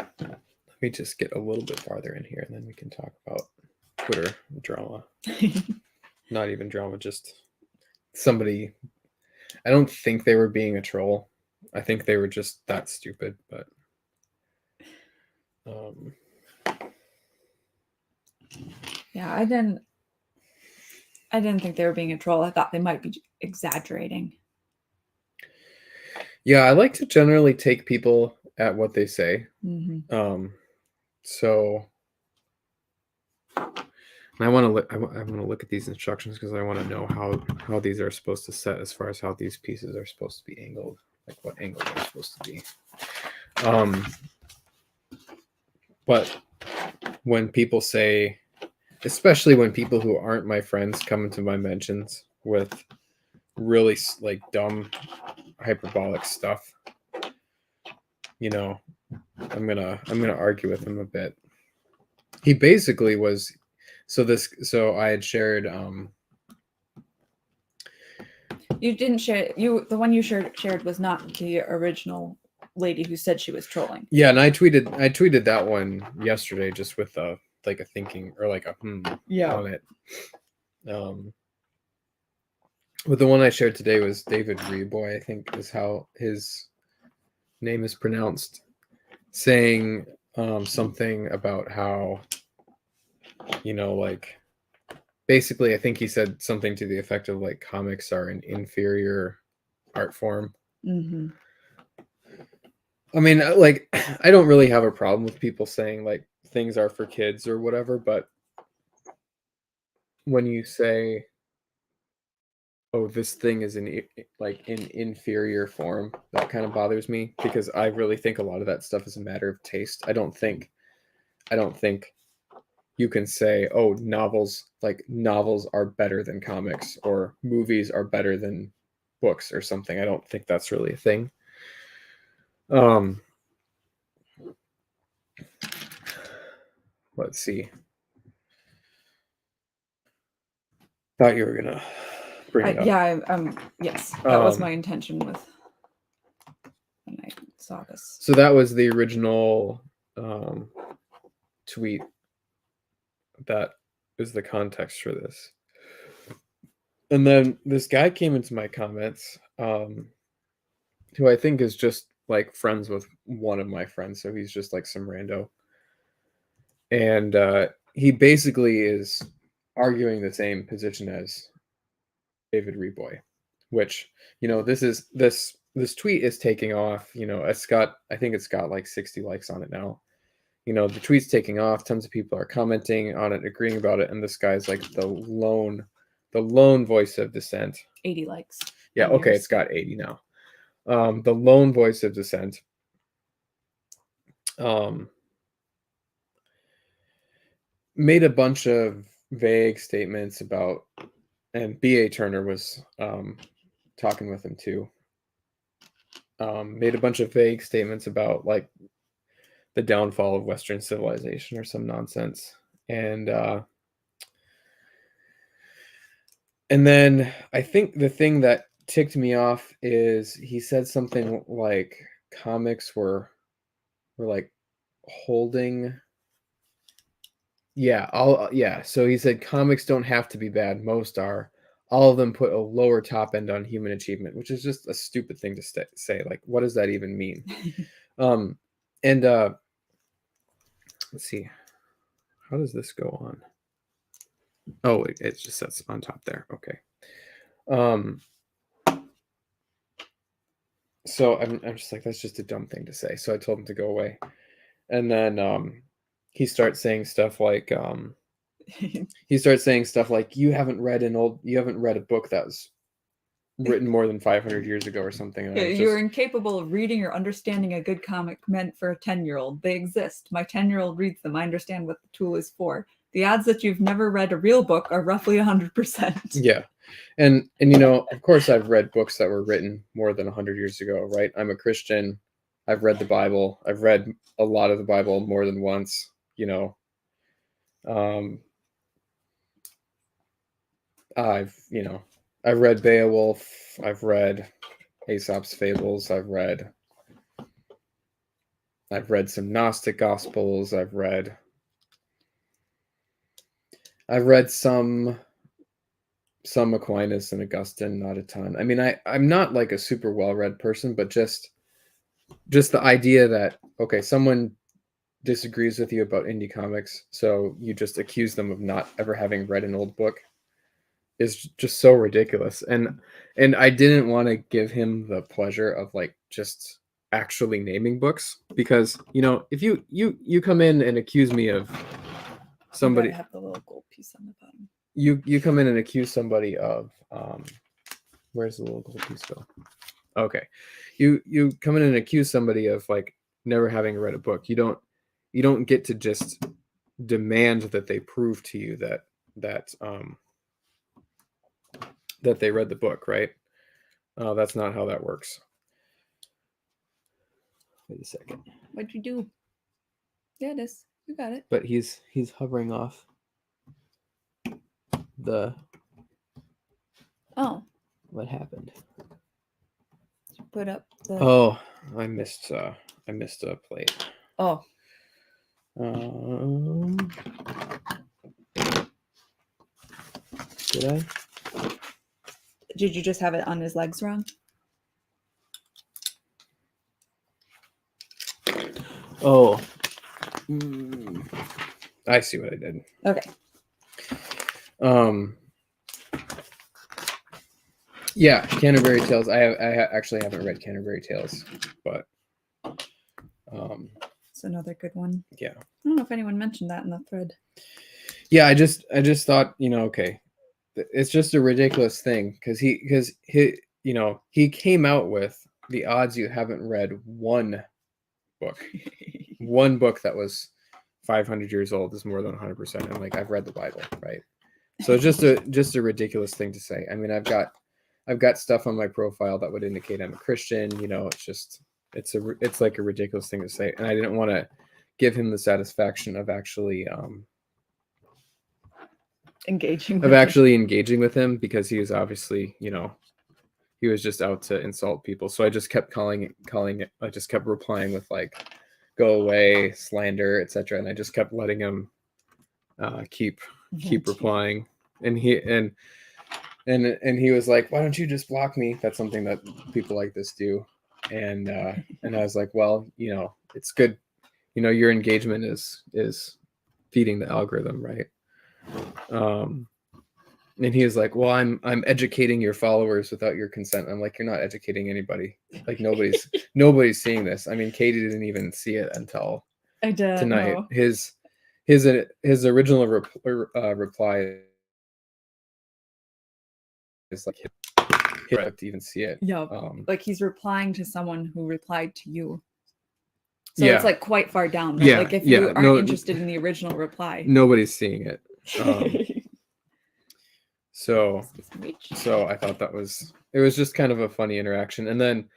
Let me just get a little bit farther in here and then we can talk about Twitter drama. Not even drama, just somebody. I don't think they were being a troll. I think they were just that stupid, but Yeah, I didn't think they were being a troll. I thought they might be exaggerating. yeah, I like to generally take people at what they say. Mm-hmm. So I want to look. I want to look at these instructions because I want to know how these are supposed to set as far as how these pieces are supposed to be angled, like what angle they're supposed to be. But when people say, especially when people who aren't my friends come into my mentions with really like dumb hyperbolic stuff, you know, I'm gonna argue with him a bit. He basically was so I had shared You didn't share the one you shared was not the original lady who said she was trolling. yeah, and I tweeted that one yesterday just with a like a thinking or like a on it. But the one I shared today was David Reboy, I think is how his name is pronounced, saying something about how, you know, like basically I think he said something to the effect of like comics are an inferior art form. Mm-hmm. I mean, like, I don't really have a problem with people saying like things are for kids or whatever, but when you say, oh, this thing is in inferior form, that kind of bothers me because I really think a lot of that stuff is a matter of taste. I don't think you can say, oh, novels are better than comics or movies are better than books or something. I don't think that's really a thing. Let's see. Thought you were gonna bring it up. Yeah, yes, that was my intention with when I saw this. So that was the original tweet. That is the context for this. And then this guy came into my comments, who I think is just like friends with one of my friends. So he's just like some rando. And he basically is arguing the same position as David Reboy, which, you know, this tweet is taking off. You know, I think it's got like 60 likes on it now. You know, the tweet's taking off. Tons of people are commenting on it, agreeing about it, and this guy's like the lone voice of dissent. 80 likes. Yeah, okay, it's got 80 now. The lone voice of dissent. Made a bunch of vague statements about, and B.A. Turner was talking with him too. Made a bunch of vague statements about like the downfall of Western civilization or some nonsense. And then I think the thing that ticked me off is he said something like comics were like holding. Yeah. So he said comics don't have to be bad. Most are. All of them put a lower top end on human achievement, which is just a stupid thing to say. Like, what does that even mean? And let's see. How does this go on? Oh, it just sets on top there. Okay. So I'm just like, that's just a dumb thing to say. So I told him to go away. And then he starts saying stuff like you haven't read a book that was written more than 500 years ago or something. And You're incapable of reading or understanding a good comic meant for a 10-year-old. They exist. My 10-year-old reads them. I understand what the tool is for. The odds that you've never read a real book are roughly 100%. Yeah. And you know, of course I've read books that were written more than 100 years ago, right? I'm a Christian. I've read the Bible. I've read a lot of the Bible more than once, you know. I've read Beowulf. I've read Aesop's Fables. I've read some Gnostic Gospels. I've read some Aquinas and Augustine, not a ton. I mean, I'm not like a super well-read person, but just the idea that, okay, someone disagrees with you about indie comics, so you just accuse them of not ever having read an old book is just so ridiculous. And I didn't want to give him the pleasure of like just actually naming books, because, you know, if you come in and accuse me of somebody, have the little gold piece on the bottom. You come in and accuse somebody of where's the little gold piece go? Okay. You come in and accuse somebody of like never having read a book. You don't get to just demand that they prove to you that they read the book, right? That's not how that works. Wait a second. What'd you do? Yeah, it is. You got it. But he's hovering off the. Oh. What happened? Put up the. Oh, I missed a plate. Oh. Did I? Did you just have it on his legs wrong? Oh. I see what I did. Okay. Yeah, Canterbury Tales. I actually haven't read Canterbury Tales, but it's another good one. Yeah. I don't know if anyone mentioned that in the thread. Yeah, I just thought, you know, okay, it's just a ridiculous thing because he came out with the odds you haven't read one book. One book that was 500 years old is more than 100%. And like, I've read the Bible, right? So it's just a ridiculous thing to say. I mean, I've got stuff on my profile that would indicate I'm a Christian. You know, it's like a ridiculous thing to say, and I didn't want to give him the satisfaction of actually engaging with him, because he was obviously, you know, he was just out to insult people. So I just kept calling it. I just kept replying with like, "Go away," slander, etc. And I just kept letting him keep replying. And he was like, "Why don't you just block me?" That's something that people like this do. And I was like, "Well, you know, it's good. You know, your engagement is feeding the algorithm, right?" And he was like, "Well, I'm educating your followers without your consent." I'm like, "You're not educating anybody. Like nobody's seeing this. I mean, Katie didn't even see it until tonight." No. His original reply is like, he didn't even see it. Yeah. Like he's replying to someone who replied to you. So yeah. It's like quite far down. Right? Yeah. Like if you aren't interested in the original reply, nobody's seeing it. So Excuse me, reach. so I thought it was just kind of a funny interaction, and then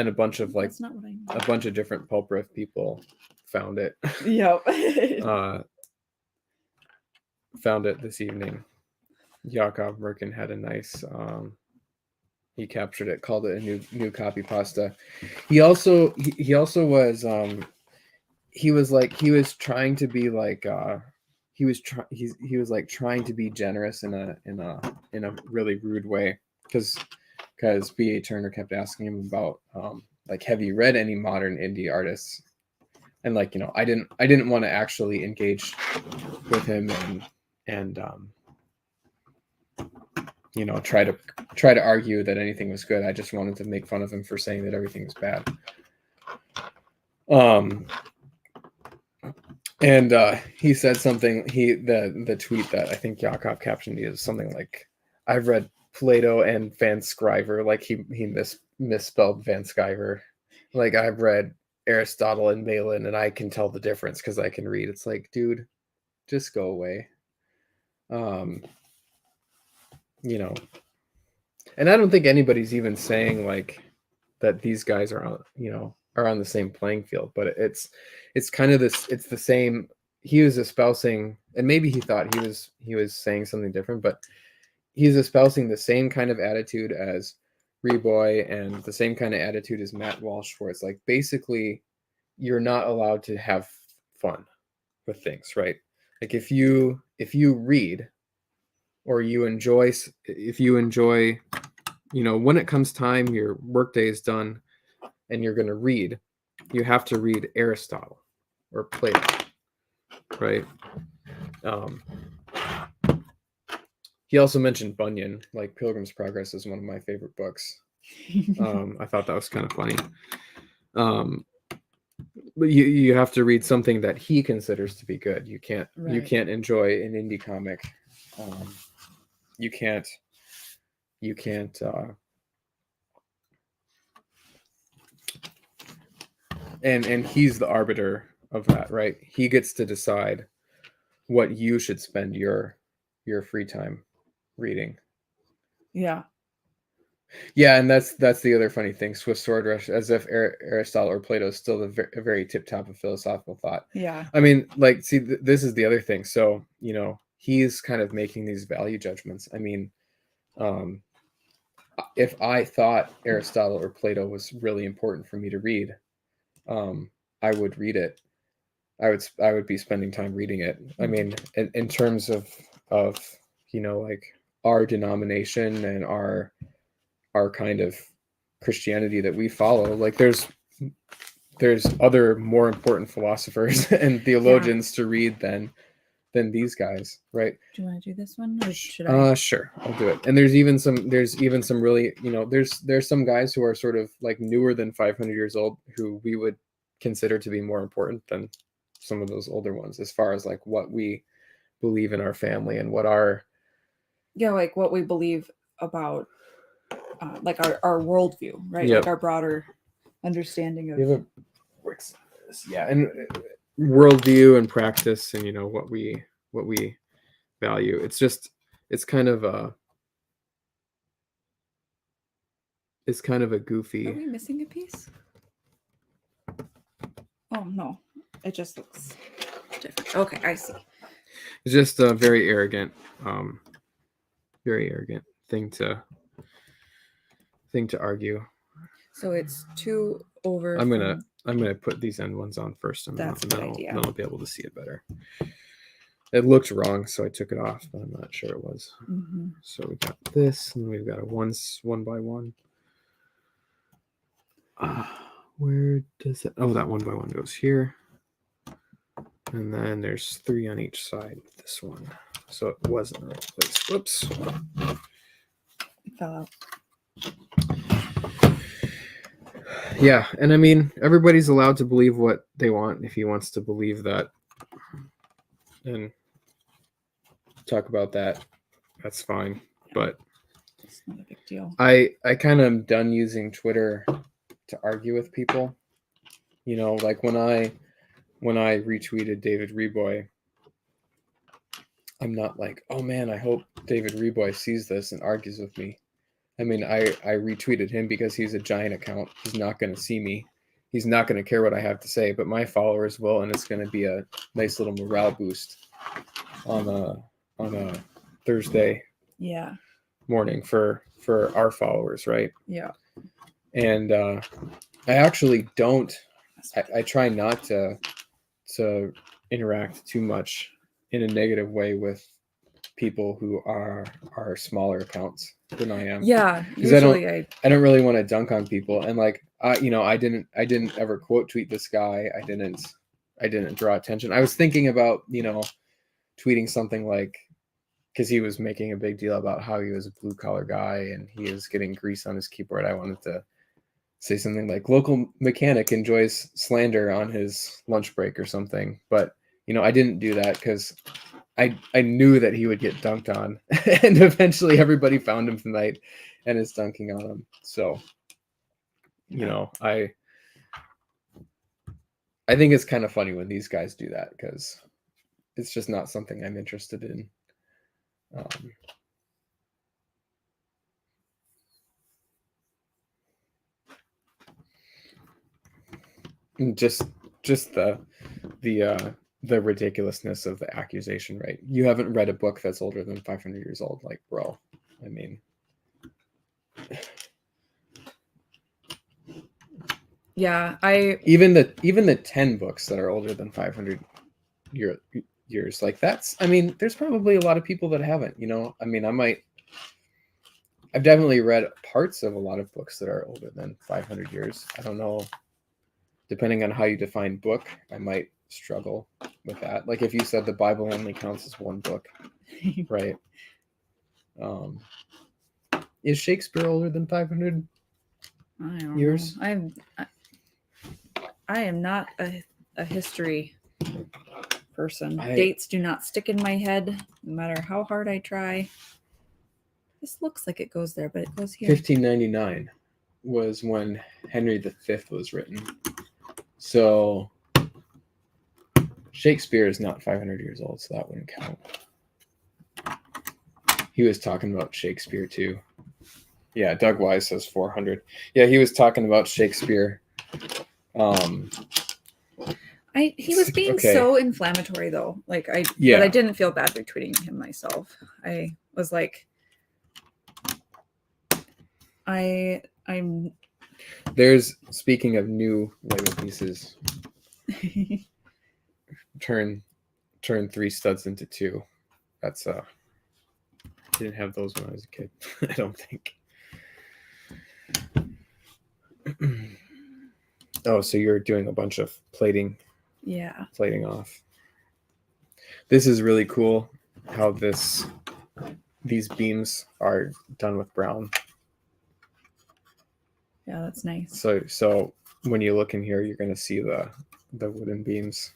a bunch of like That's not what I mean. a bunch of different pulp riff people found it. Yep. Found it this evening. Jakob Merkin had a nice he captured it, called it a new copy pasta. He also was he was trying to be like he was like trying to be generous in a really rude way, because B.A. Turner kept asking him about like, have you read any modern indie artists? And like, I didn't want to actually engage with him and try to argue that anything was good. I just wanted to make fun of him for saying that everything was bad. And he said something. The tweet that I think Jakob captioned is something like, "I've read Plato and Van Scriver." Like he misspelled Van Sciver. Like, I've read Aristotle and Malin, and I can tell the difference because I can read. It's like, dude, just go away. And I don't think anybody's even saying like that these guys are on the same playing field, but it's kind of this, it's the same. He was espousing, and maybe he thought he was saying something different, but he's espousing the same kind of attitude as Reboy and the same kind of attitude as Matt Walsh, where it's like, basically you're not allowed to have fun with things, right? Like if you read, or if you enjoy, when it comes time, your workday is done and you're going to read, you have to read Aristotle or Plato, right? He also mentioned Bunyan. Like, Pilgrim's Progress is one of my favorite books. I thought that was kind of funny. But you have to read something that he considers to be good. You can't enjoy an indie comic. You can't and he's the arbiter of that, right? He gets to decide what you should spend your free time reading. Yeah. And that's the other funny thing. Swift Sword Rush, as if Aristotle or Plato is still a very tip top of philosophical thought. Yeah. I mean, like, see, this is the other thing. So, he's kind of making these value judgments. I mean, if I thought Aristotle or Plato was really important for me to read, I would read it. I would be spending time reading it. I mean, in terms of like our denomination and our kind of Christianity that we follow, like there's other more important philosophers and theologians to read than these guys, right? Do you want to do this one, or should I? Sure, I'll do it. And there's even some really, there's some guys who are sort of like newer than 500 years old who we would consider to be more important than some of those older ones, as far as like what we believe in our family and what our like what we believe about like our worldview, right? Yep. Like our broader understanding of and worldview and practice, and what we value. It's kind of a goofy. Are we missing a piece? Oh no, it just looks different. Okay, I see. It's just a very arrogant thing to argue. So it's 2 over. I'm gonna put these end ones on first, and That's a good idea. Then I'll be able to see it better. It looked wrong, so I took it off, but I'm not sure it was. Mm-hmm. So we got this, and we've got a one by one. Where does it? Oh, that 1 by 1 goes here, and then there's 3 on each side with this one. So it was in the right place. Whoops. It fell out. Yeah, and I mean, everybody's allowed to believe what they want. If he wants to believe that and talk about that, that's fine. But it's not a big deal. I kind of am done using Twitter to argue with people. Like when I retweeted David Reboy, I'm not like, oh man, I hope David Reboy sees this and argues with me. I mean, I retweeted him because he's a giant account. He's not going to see me. He's not going to care what I have to say, but my followers will, and it's going to be a nice little morale boost on a Thursday Yeah. morning for our followers, right? Yeah. And I actually don't. I try not to interact too much in a negative way with people who are smaller accounts than I am. Yeah. Because Usually I don't really want to dunk on people. And like I didn't ever quote tweet this guy. I didn't draw attention. I was thinking about, tweeting something like, because he was making a big deal about how he was a blue collar guy and he was getting grease on his keyboard. I wanted to say something like local mechanic enjoys slander on his lunch break or something. But, I didn't do that because I knew that he would get dunked on. And eventually everybody found him tonight and is dunking on him. So, I think it's kind of funny when these guys do that because it's just not something I'm interested in. Just the ridiculousness of the accusation, right? You haven't read a book that's older than 500 years old, like, bro. I mean, yeah, even the 10 books that are older than 500 years, like that's, I mean, there's probably a lot of people that haven't, I mean, I've definitely read parts of a lot of books that are older than 500 years. I don't know, depending on how you define book, I might struggle with that. Like if you said the Bible only counts as one book, right? Is Shakespeare older than 500 I don't years? know. I am not a history person. Dates do not stick in my head, no matter how hard I try. This looks like it goes there, but it goes here. 1599 was when Henry V was written. So Shakespeare is not 500 years old, so that wouldn't count. He was talking about Shakespeare too. Yeah, Doug Wise says 400. Yeah, he was talking about Shakespeare. He was being so inflammatory though. Like but I didn't feel bad retweeting him myself. I was like, I'm. There's, speaking of new Lego pieces, turn 3 studs into 2. That's didn't have those when I was a kid. I don't think. Oh, so you're doing a bunch of plating. Yeah. Plating off. This is really cool how these beams are done with brown. Yeah, that's nice. So when you look in here, you're going to see the wooden beams.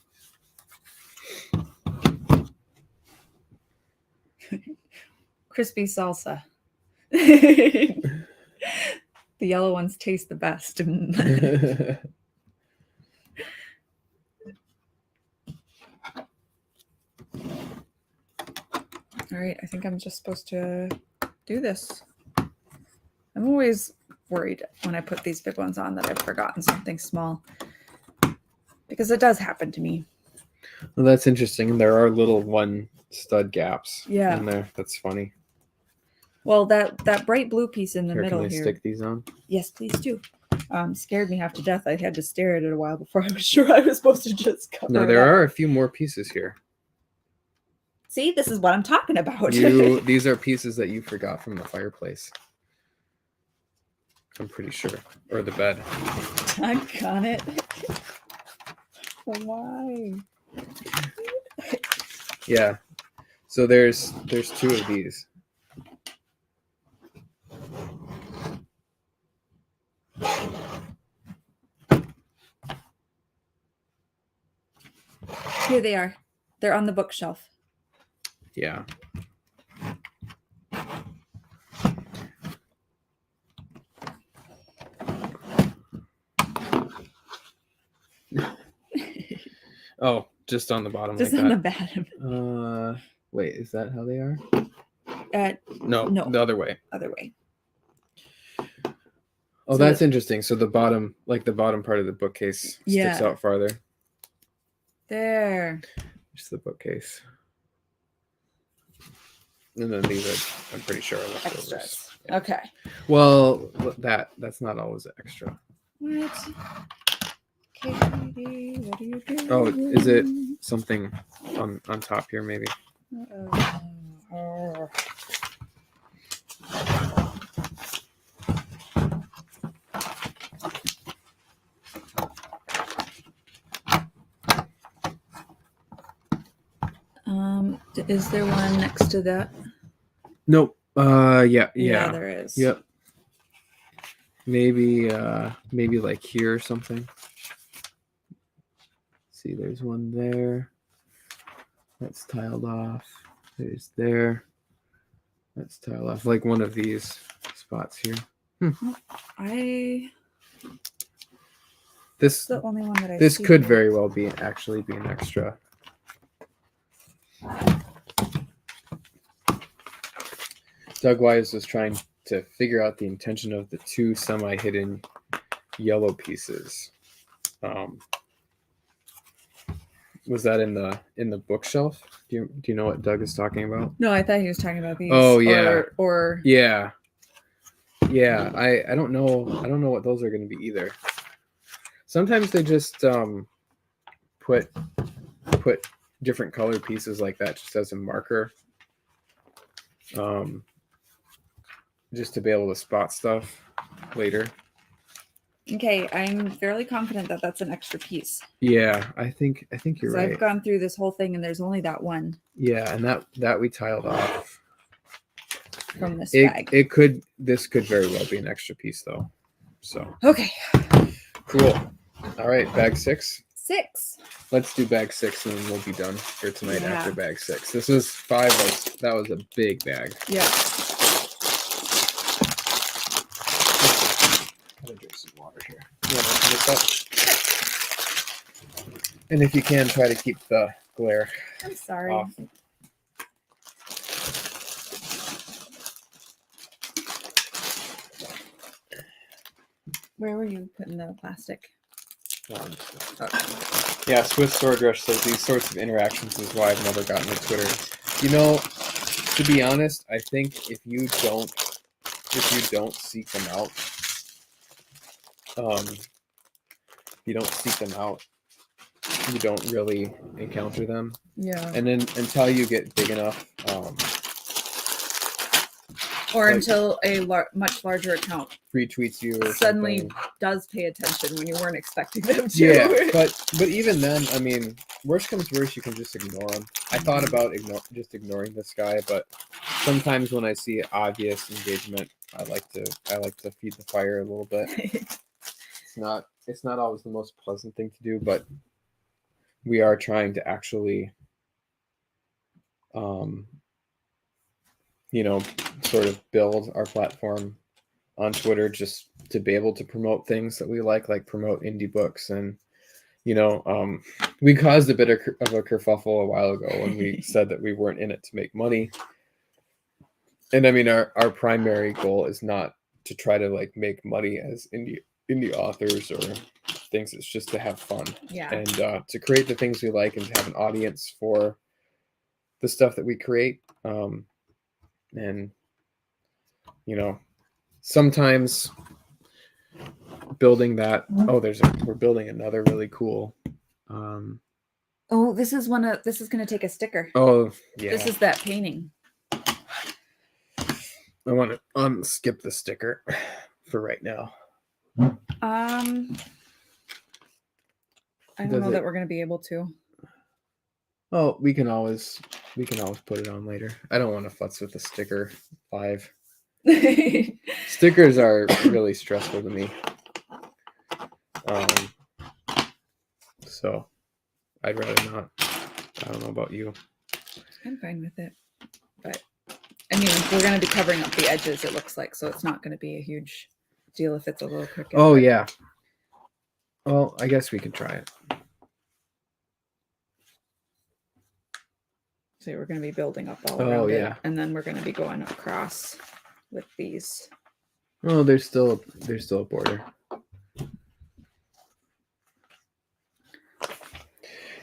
Crispy salsa. The yellow ones taste the best. All right, I think I'm just supposed to do this. I'm always worried when I put these big ones on that I've forgotten something small, because it does happen to me. Well, that's interesting. There are little 1 stud gaps in there. That's funny. Well, that bright blue piece in the middle here. Can I stick these on? Yes, please do. Scared me half to death. I had to stare at it a while before I was sure I was supposed to just cover No, there are a few more pieces here. See, this is what I'm talking about. These are pieces that you forgot from the fireplace. I'm pretty sure. Or the bed. I got it. Why? Yeah. So there's 2 of these. Here they are. They're on the bookshelf. Yeah. Oh, just on the bottom. Just like on that. the bottom. Wait, is that how they are? No. The other way. Other way. Oh, So that's interesting. So the bottom part of the bookcase sticks Yeah. out farther. There. Just the bookcase. And then these are, I'm pretty sure, are leftovers. Extras. Okay. Well, that's not always extra. What? Katie, what are you doing? Oh, is it something on top here maybe? Uh-oh. Is there one next to that? Nope. Yeah. Yeah, there is. Yep. Maybe like here or something. See, there's one there. That's tiled off. There's there. That's tiled off. Like one of these spots here. This is the only one that I This see could here. very well be actually be an extra. Doug Wise was trying to figure out the intention of the two semi-hidden yellow pieces. Was that in the bookshelf? Do you know what Doug is talking about? No, I thought he was talking about these. Oh, yeah. Or Yeah. I don't know. I don't know what those are going to be either. Sometimes they just put different color pieces like that just as a marker. Just to be able to spot stuff later. Okay, I'm fairly confident that that's an extra piece. Yeah, I think you're right. I've gone through this whole thing and there's only that one. Yeah, and that we tiled off from this bag. This could very well be an extra piece though. So Okay. Cool. All right, bag 6. 6. Let's do bag 6 and then we'll be done for tonight Yeah. after bag 6. This is 5. That was a big bag. Yeah. Gotta drink some water here. You want to get that? And if you can, try to keep the glare I'm sorry. off. Where were you putting the plastic? Yeah, Swiss Sword Rush says these sorts of interactions is why I've never gotten to Twitter. You know, to be honest, I think if you don't seek them out, you don't really encounter them. Yeah. And then until you get big enough, or until a much larger account retweets you or suddenly something. does pay attention when you weren't expecting them to. Yeah, but even then, I mean, worst comes worst, you can just ignore them. I thought about just ignoring this guy, but sometimes when I see obvious engagement, I like to feed the fire a little bit. It's not always the most pleasant thing to do, but we are trying to actually, sort of build our platform on Twitter just to be able to promote things that we like promote indie books. And, we caused a bit of a kerfuffle a while ago when we said that we weren't in it to make money. And I mean, our primary goal is not to try to make money as indie authors or things. It's just to have fun. Yeah. And to create the things we like and to have an audience for the stuff that we create. And sometimes building that. Oh, we're building another really cool. This is going to take a sticker. Oh yeah. This is that painting. I want to skip the sticker for right now. I don't know that we're going to be able to. Oh, we can always put it on later. I don't want to futz with the sticker live. Stickers are really stressful to me. So I'd rather not. I don't know about you. I'm fine with it. But I mean, we're going to be covering up the edges, it looks like, so it's not going to be a huge deal if it's a little crooked. Oh yeah. Well, I guess we can try it. So we're going to be building up all Oh, around yeah. it, and then we're going to be going across with these. Oh, there's still a border.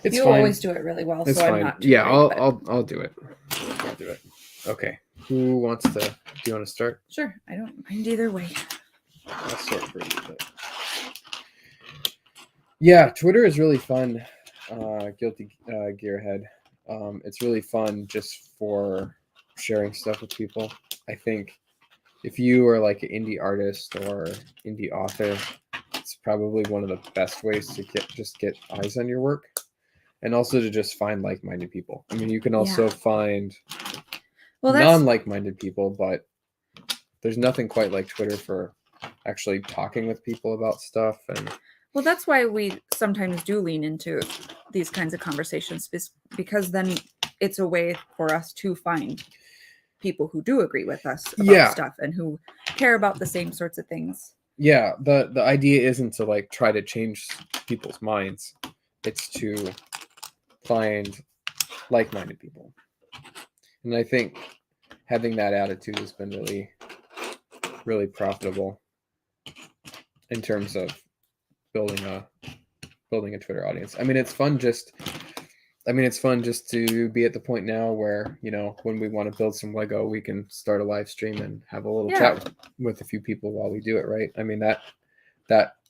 It's You fine. always do it really well, It's so fine. I'm not too Yeah, worried, but- I'll do it. I'll do it. Okay. Who wants to? Do you want to start? Sure, I don't mind either way. I'll start for you. But... Yeah, Twitter is really fun. Guilty Gearhead. It's really fun just for sharing stuff with people. I think if you are like an indie artist or indie author, it's probably one of the best ways to get eyes on your work, and also to just find like-minded people. I mean, you can also find non-like-minded people, but there's nothing quite like Twitter for actually talking with people about stuff. And well, that's why we sometimes do lean into these kinds of conversations, because then it's a way for us to find people who do agree with us about stuff and who care about the same sorts of things. Yeah, the idea isn't to like try to change people's minds. It's to find like-minded people. And I think having that attitude has been really, really profitable in terms of building a Twitter audience. I mean, it's fun just to be at the point now where, you know, when we want to build some Lego, we can start a live stream and have a little chat with a few people while we do it, right? I mean, that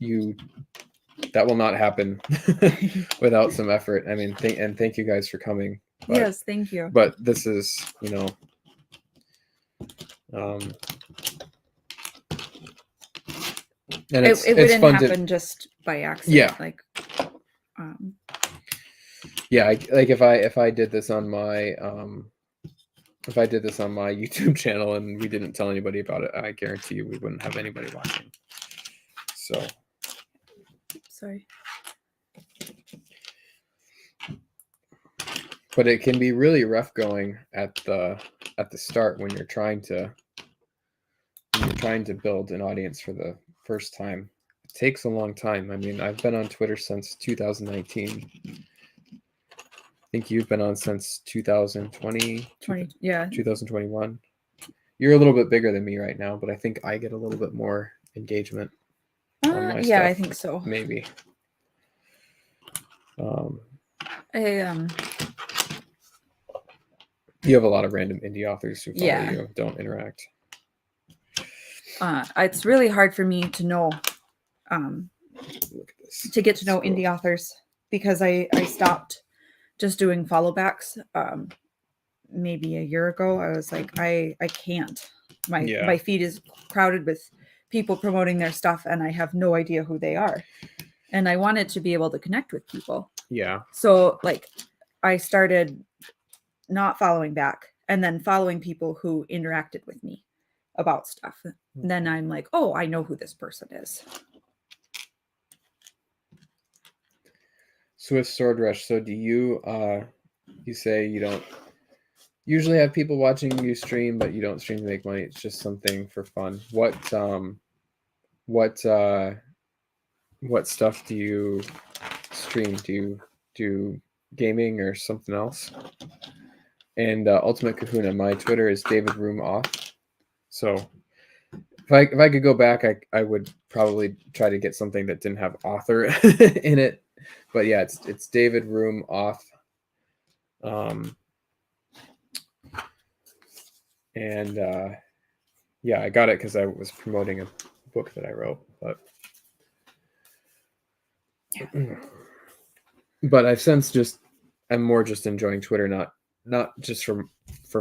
will not happen without some effort. I mean, thank you guys for coming. But, yes, thank you. But this is, you know, and it wouldn't fun happen just by accident. Yeah. Like, yeah, like if I did this on my YouTube channel and we didn't tell anybody about it, I guarantee you we wouldn't have anybody watching. So, sorry. But it can be really rough going at the start when you're trying to build an audience for the first time. It takes a long time. I mean, I've been on Twitter since 2019. I think you've been on since 2020. 2021. You're a little bit bigger than me right now, but I think I get a little bit more engagement on my stuff. I think so. Maybe. You have a lot of random indie authors who follow you, don't interact. It's really hard for me to know, Look at this. to get to know indie authors, because I stopped just doing follow backs. Maybe a year ago, I was like, I can't. My feed is crowded with people promoting their stuff, and I have no idea who they are. And I wanted to be able to connect with people. Yeah. So like, I started not following back, and then following people who interacted with me about stuff. And then I'm like, oh, I know who this person is. Swift Sword Rush. So do you you say you don't usually have people watching you stream, but you don't stream to make money. It's just something for fun. What stuff do you stream? Do you do gaming or something else? And Ultimate Kahuna, my Twitter is David Room Off. So if I could go back, I would probably try to get something that didn't have author in it. But yeah, it's David Room Off. And yeah, I got it because I was promoting a book that I wrote. But I've since I'm more just enjoying Twitter, not just for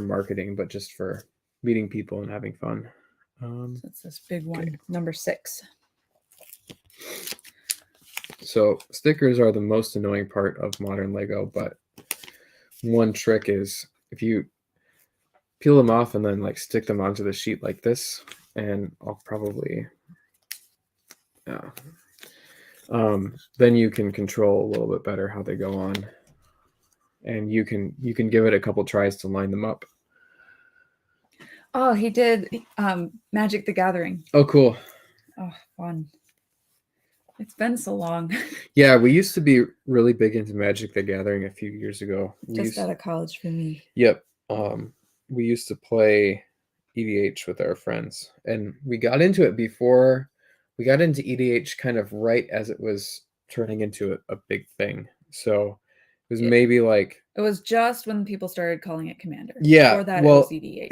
marketing, but just for meeting people and having fun. So it's this big one, number 6. So stickers are the most annoying part of modern Lego, but one trick is if you peel them off and then like stick them onto the sheet like this, and I'll probably then you can control a little bit better how they go on, and you can give it a couple tries to line them up. Oh, he did Magic the Gathering. Oh, cool. Oh, fun. It's been so long. Yeah, we used to be really big into Magic the Gathering a few years ago. Just out of college for me. Yep. We used to play EDH with our friends, and we got into it before we got into EDH kind of right as it was turning into a big thing. So it was Yeah. maybe like It was just when people started calling it Commander. yeah. Before that, Well, it was EDH.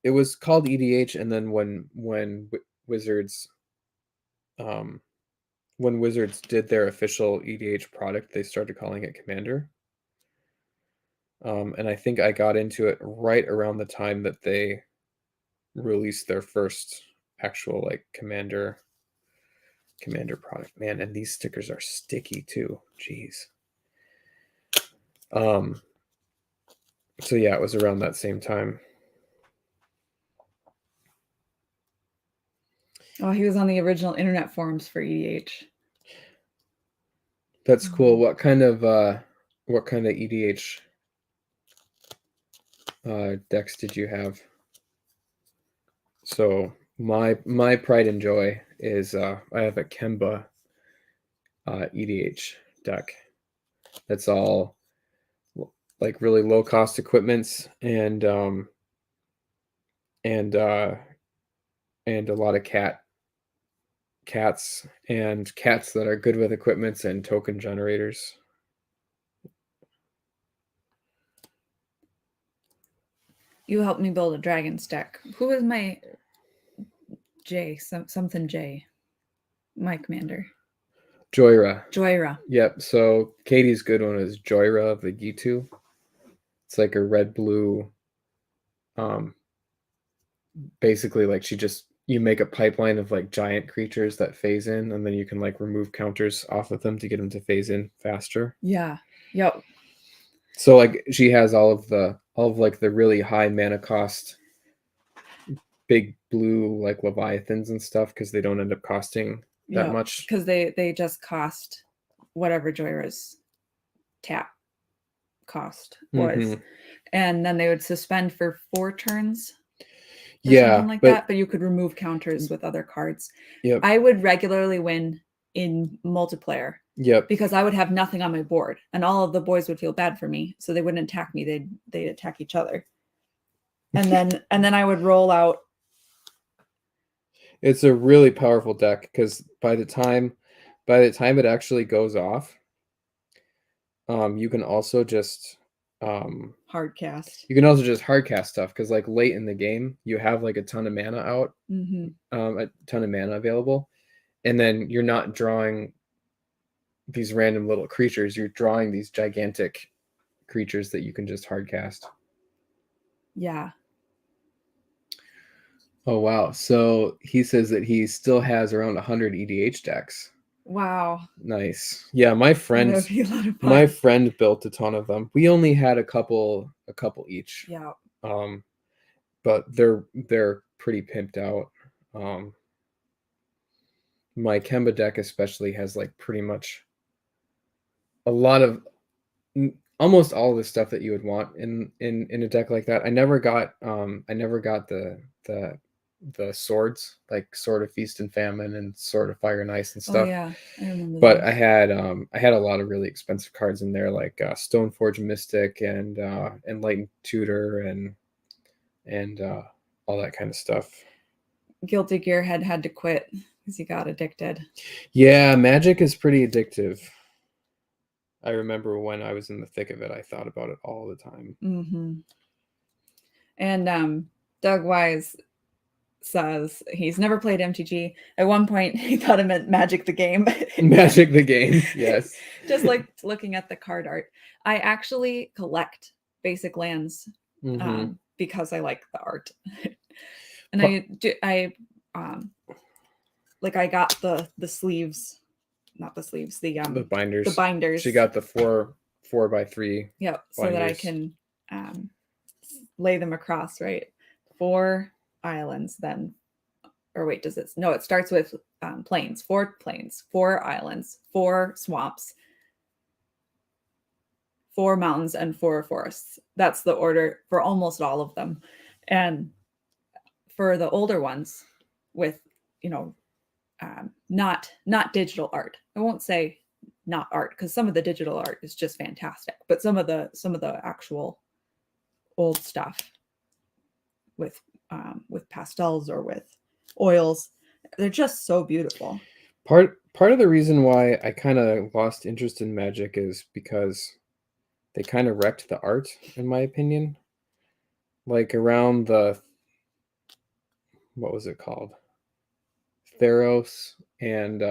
it was called EDH, and then when Wizards when Wizards did their official EDH product, they started calling it Commander. And I think I got into it right around the time that they released their first actual like commander product. Man, and these stickers are sticky too. Jeez. So yeah, it was around that same time. Oh, he was on the original internet forums for EDH. That's cool. What kind of EDH decks did you have? So my pride and joy is I have a Kemba EDH deck. That's all like really low cost equipments and a lot of cats that are good with equipments and token generators. You helped me build a dragon's deck. Who was my J? Something J. My commander. Joyra. Yep. So Katie's good one is Joyra of the Gitu. It's like a red blue. Basically, like you make a pipeline of like giant creatures that phase in, and then you can like remove counters off of them to get them to phase in faster. Yeah. Yep. So like she has all of like the really high mana cost big blue like Leviathans and stuff because they don't end up costing that much. Because they just cost whatever Joyra's tap cost was. Mm-hmm. And then they would suspend for 4 turns. Yeah. Something like that, but you could remove counters with other cards. Yep. I would regularly win in multiplayer. Yep. Because I would have nothing on my board, and all of the boys would feel bad for me, so they wouldn't attack me. They'd attack each other, and then I would roll out. It's a really powerful deck because by the time it actually goes off, you can also just hard cast. You can also just hard cast stuff because like late in the game, you have like a ton of mana out, a ton of mana available, and then you're not drawing these random little creatures. You're drawing these gigantic creatures that you can just hard cast. Yeah. Oh wow! So he says that he still has around 100 EDH decks. Wow. Nice. Yeah, my friend built a ton of them. We only had a couple each. Yeah. But they're pretty pimped out. My Kemba deck especially has like pretty much a lot of almost all of the stuff that you would want in a deck like that. I never got the swords, like Sword of Feast and Famine and Sword of Fire and Ice and stuff. Oh yeah, I remember. But those. I had a lot of really expensive cards in there, like Stoneforge Mystic and Enlightened Tutor and all that kind of stuff. Guilty Gear had to quit because he got addicted. Yeah, Magic is pretty addictive. I remember when I was in the thick of it, I thought about it all the time. Mm-hmm. And Doug Wise says he's never played MTG. At one point, he thought it meant Magic the Game. Magic the Game, yes. Just like looking at the card art. I actually collect basic lands because I like the art. And I got the sleeves, not the sleeves, the binders. The binders. She got the 4x3. Yep, so that I can lay them across, right? 4 islands, then, or wait, does it? No, it starts with plains, 4 plains, 4 islands, 4 swamps, 4 mountains, and 4 forests. That's the order for almost all of them. And for the older ones, with not digital art. I won't say not art, because some of the digital art is just fantastic, but some of the actual old stuff with pastels or with oils, they're just so beautiful. Part of the reason why I kind of lost interest in magic is because they kind of wrecked the art, in my opinion. Like around what was it called? Theros, and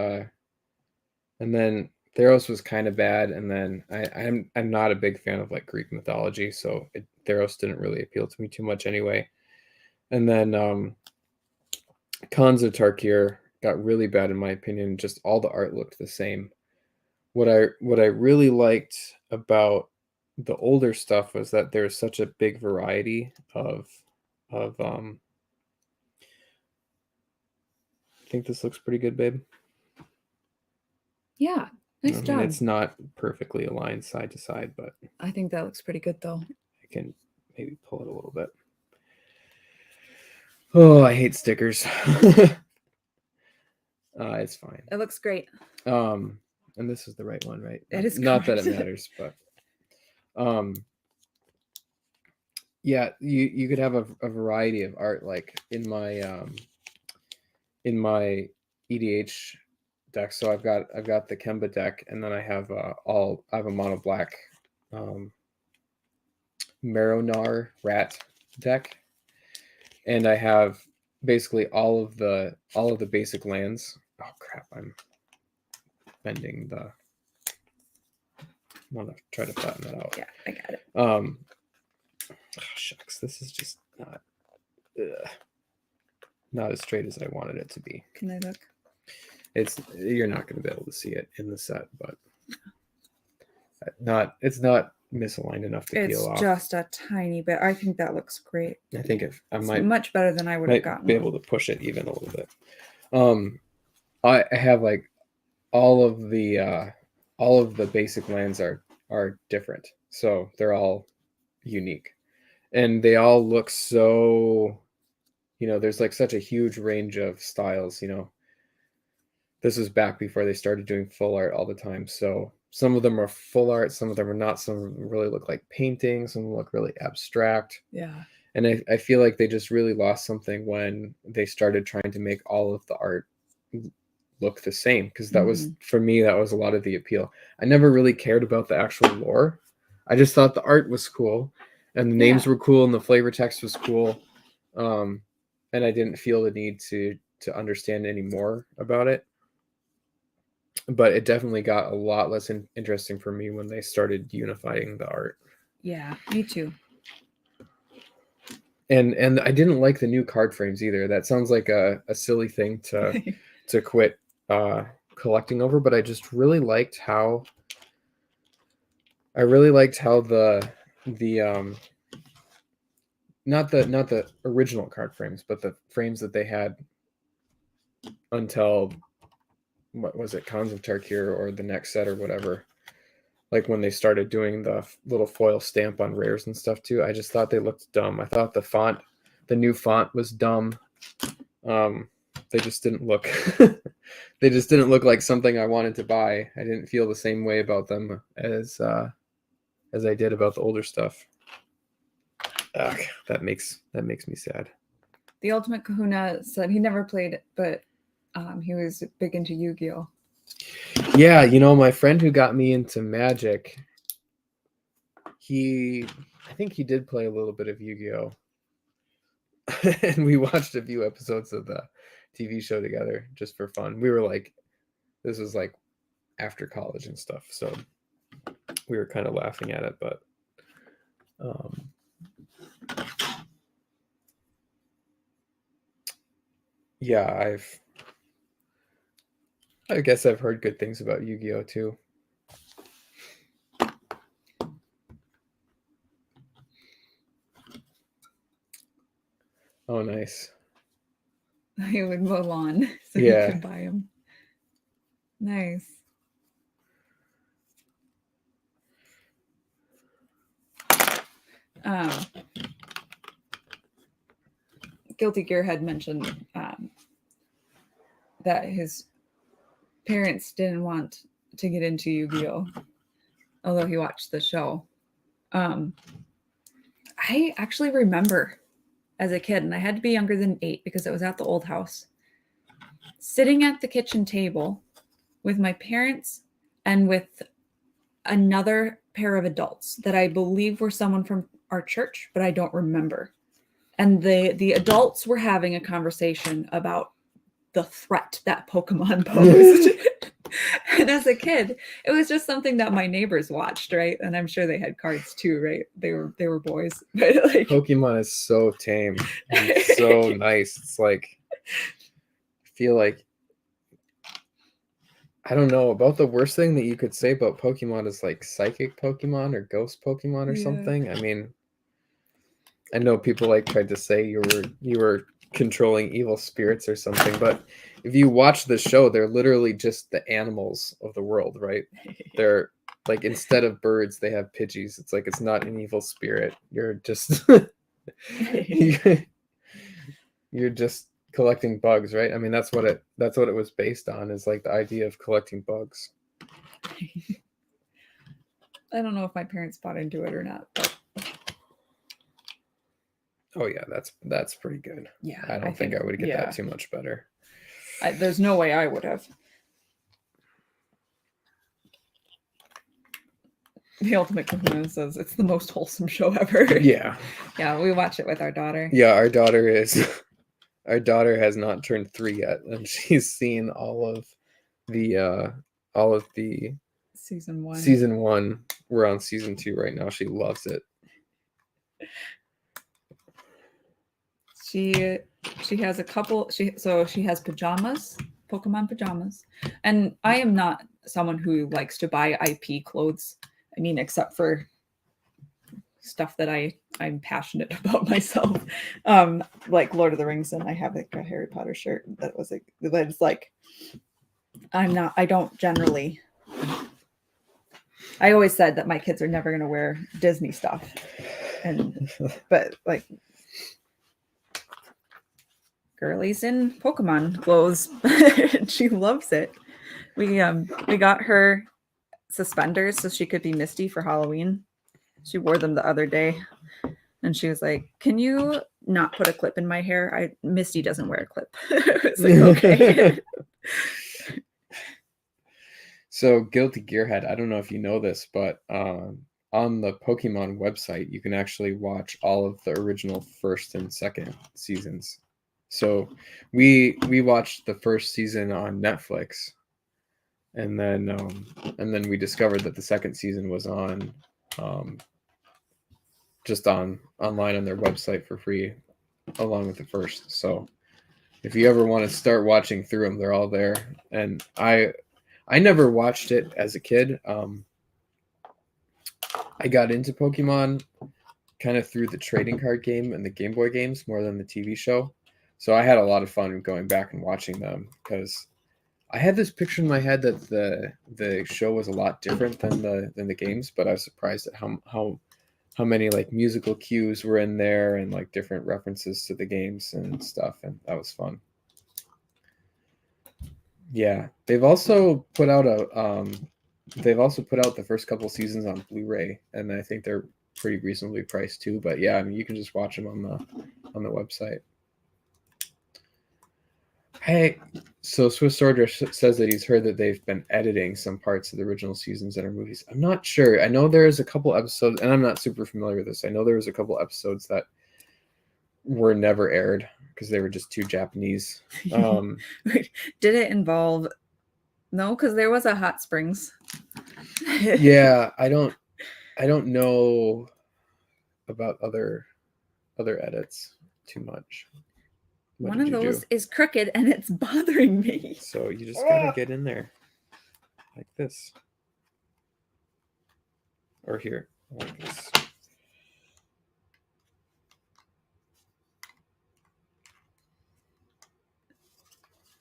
then Theros was kind of bad, and then I'm not a big fan of like Greek mythology, so Theros didn't really appeal to me too much anyway. And then Khans of Tarkir got really bad in my opinion. Just all the art looked the same. What I really liked about the older stuff was that there's such a big variety of I think this looks pretty good, babe. Yeah, nice I mean, job. it's not perfectly aligned side to side, but I think that looks pretty good though. I can maybe pull it a little bit. Oh, I hate stickers. It's fine. It looks great. And this is the right one, right? It is not that correct. it matters, but yeah, you could have a variety of art. Like in my EDH deck, so I've got the Kemba deck, and then I have I have a mono black Maronar rat deck, and I have basically all of the basic lands. Oh crap, I'm bending the. I want to try to flatten that out. Yeah, I got it. Oh, shucks, this is just not as straight as I wanted it to be. Can I look? You're not going to be able to see it in the set, but it's not misaligned enough to peel off. It's just a tiny bit. I think that looks great. I think I It's might much better than I would have gotten. be able to push it even a little bit. I have like all of the basic lands are different, so they're all unique, and they all look so. There's like such a huge range of styles. This was back before they started doing full art all the time, so some of them are full art, some of them are not. Some of them really look like paintings, some look really abstract. Yeah. And I feel like they just really lost something when they started trying to make all of the art look the same, because that was, for me, that was a lot of the appeal. I never really cared about the actual lore. I just thought the art was cool, and the names were cool, and the flavor text was cool. And I didn't feel the need to understand any more about it. But it definitely got a lot less interesting for me when they started unifying the art. Yeah, me too. And I didn't like the new card frames either. That sounds like a silly thing to quit collecting over, but I just really liked how the not the original card frames, but the frames that they had until, what was it, Khans of Tarkir or the next set or whatever. Like when they started doing the little foil stamp on rares and stuff too, I just thought they looked dumb. I thought the new font was dumb. They just didn't look they just didn't look like something I wanted to buy. I didn't feel the same way about them as I did about the older stuff. Ugh, that makes me sad. The Ultimate Kahuna said he never played it, but he was big into Yu-Gi-Oh. Yeah, my friend who got me into Magic, I think he did play a little bit of Yu-Gi-Oh. And we watched a few episodes of the TV show together just for fun. We were like, this was like after college and stuff, so we were kind of laughing at it, but yeah, I guess I've heard good things about Yu-Gi-Oh too. Oh, nice. I would mow lawn so Yeah. you can buy them. Nice. Guilty Gear had mentioned that his parents didn't want to get into Yu-Gi-Oh, although he watched the show. I actually remember as a kid, and I had to be younger than 8 because it was at the old house, sitting at the kitchen table with my parents and with another pair of adults that I believe were someone from our church, but I don't remember. And the adults were having a conversation about the threat that Pokemon posed. And as a kid, it was just something that my neighbors watched, right? And I'm sure they had cards too, right? They were boys. But like Pokemon is so tame and so nice. It's like, I feel like, I don't know, about the worst thing that you could say about Pokemon is like psychic Pokemon or ghost Pokemon or Yeah. something. I mean, I know people like tried to say you were controlling evil spirits or something, but if you watch the show, they're literally just the animals of the world, right? They're like, instead of birds, they have Pidgeys. It's like, it's not an evil spirit. You're just you're just collecting bugs, right? I mean, that's what it was based on, is like the idea of collecting bugs. I don't know if my parents bought into it or not, but Oh yeah, that's pretty good. yeah, I don't think I would get yeah. that too much better. There's no way I would have. The Ultimate Kahuna says it's the most wholesome show ever. Yeah. Yeah, we watch it with our daughter. Yeah, our daughter has not turned 3 yet, and she's seen all of the Season 1. season 1. We're on season 2 right now. She loves it. She has a couple. She has pajamas, Pokemon pajamas, and I am not someone who likes to buy IP clothes. I mean, except for stuff that I'm passionate about myself, like Lord of the Rings, and I have like a Harry Potter shirt that's like I don't generally. I always said that my kids are never going to wear Disney stuff, but like. Girlie's in Pokemon clothes. She loves it. We got her suspenders so she could be Misty for Halloween. She wore them the other day, and she was like, "Can you not put a clip in my hair? Misty doesn't wear a clip." It's like, okay. So Guilty Gearhead, I don't know if you know this, but on the Pokemon website, you can actually watch all of the original first and second seasons. So we watched the first season on Netflix, and then we discovered that the second season was on just online on their website for free, along with the first. So if you ever want to start watching through them, they're all there. And I never watched it as a kid. I got into Pokemon kind of through the trading card game and the Game Boy games more than the TV show. So I had a lot of fun going back and watching them, because I had this picture in my head that the show was a lot different than the games, but I was surprised at how many like musical cues were in there and like different references to the games and stuff, and that was fun. Yeah, they've also put out the first couple seasons on Blu-ray, and I think they're pretty reasonably priced too. But yeah, I mean, you can just watch them on the website. Hey, so Swiss Soldier says that he's heard that they've been editing some parts of the original seasons in our movies. I'm not sure. I know there's a couple episodes, and I'm not super familiar with this. I know there was a couple episodes that were never aired because they were just too Japanese. Did it involve? No, because there was a hot springs. Yeah, I don't know about other edits too much. What One of did you those do? is crooked and it's bothering me. So you just gotta get in there like this, or here like this.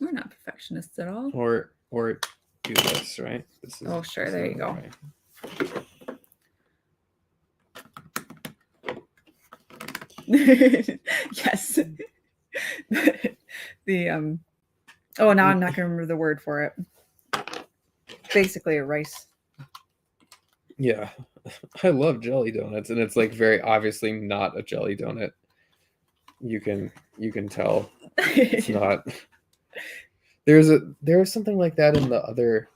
We're not perfectionists at all. Or do this, right? This is, Oh, sure. There you go. Right. Yes. The Oh, now I'm not going to remember the word for it. Basically a rice. Yeah, I love jelly donuts, and it's like very obviously not a jelly donut. You can tell it's not. There's something like that in the other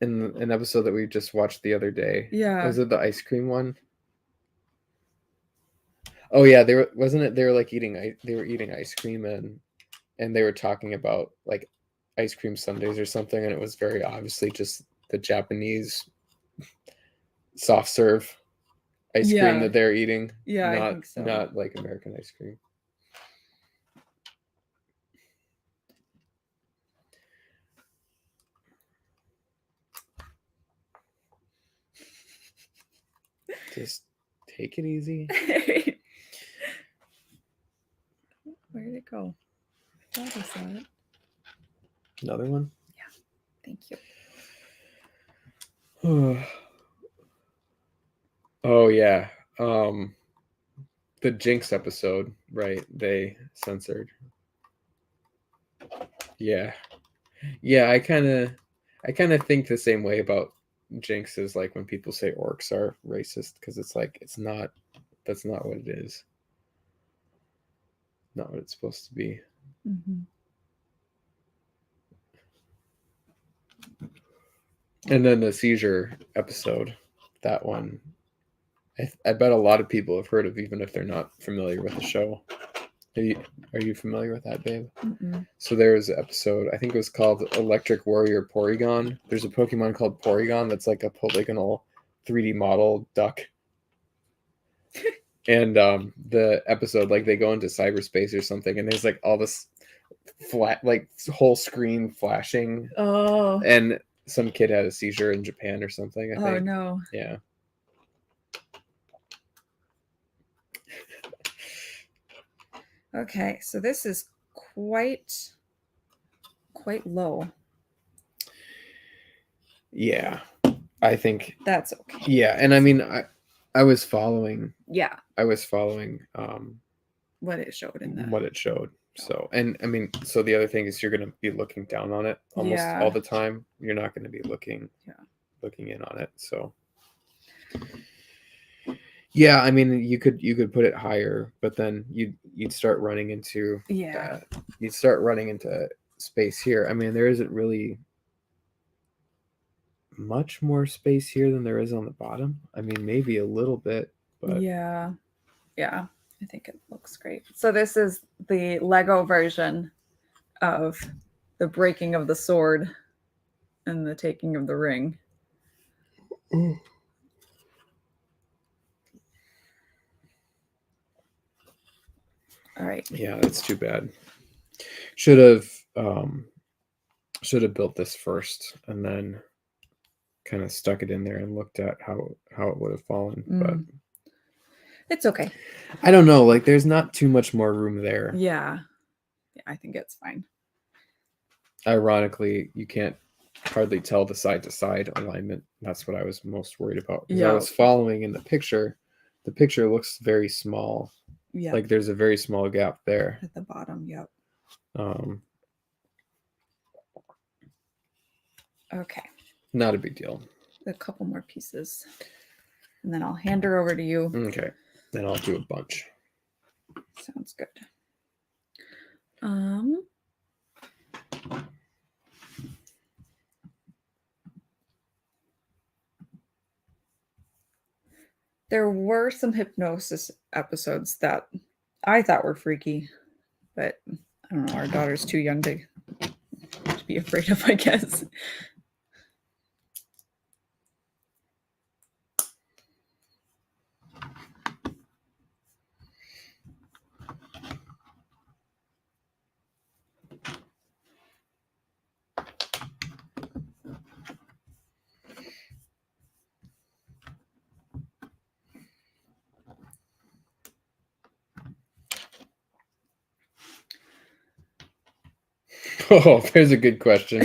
in an episode that we just watched the other day. Yeah. Was it the ice cream one? Oh yeah, they were wasn't it? They were like eating they were eating ice cream and they were talking about like ice cream sundaes or something, and it was very obviously just the Japanese soft serve ice cream Yeah. that they're eating. Yeah, I think so. Not like American ice cream. Just take it easy. Where did it go? I thought I saw it. Another one? Thank you. Oh yeah. The Jinx episode, right? They censored. Yeah. Yeah, I kind of think the same way about Jinx as like when people say orcs are racist, because it's like that's not what it is. Not what it's supposed to be. Mm-hmm. And then the seizure episode, that one, I bet a lot of people have heard of, even if they're not familiar with the show. Are you familiar with that, babe? Mm-mm. So there was an episode, I think it was called Electric Warrior Porygon. There's a Pokemon called Porygon that's like a polygonal 3D model duck. And the episode, like they go into cyberspace or something, and there's like all this flat, like whole screen flashing. Oh. And some kid had a seizure in Japan or something, I think. Oh no. Yeah. Okay, so this is quite low. Yeah. I think That's okay. yeah, and I mean I was following Yeah, what it showed in the what it showed. So, and I mean, so the other thing is you're going to be looking down on it almost Yeah. all the time. You're not going to be looking in on it. So, yeah, I mean, you could put it higher, but then you'd start running into you'd start running into space here. I mean, there isn't really much more space here than there is on the bottom. I mean, maybe a little bit, but yeah, I think it looks great. So this is the Lego version of the breaking of the sword and the taking of the ring. All right. Yeah, that's too bad. Should have built this first and then kind of stuck it in there and looked at how it would have fallen. But it's okay. I don't know. Like, there's not too much more room there. Yeah, I think it's fine. Ironically, you can't hardly tell the side to side alignment. That's what I was most worried about. Because I was following in the picture. The picture looks very small. Yeah. Like there's a very small gap there. At the bottom, yep. Okay. Not a big deal. A couple more pieces. And then I'll hand her over to you. Okay. Then I'll do a bunch. Sounds good. There were some hypnosis episodes that I thought were freaky, but I don't know. Our daughter's too young to be afraid of, I guess. Oh, there's a good question.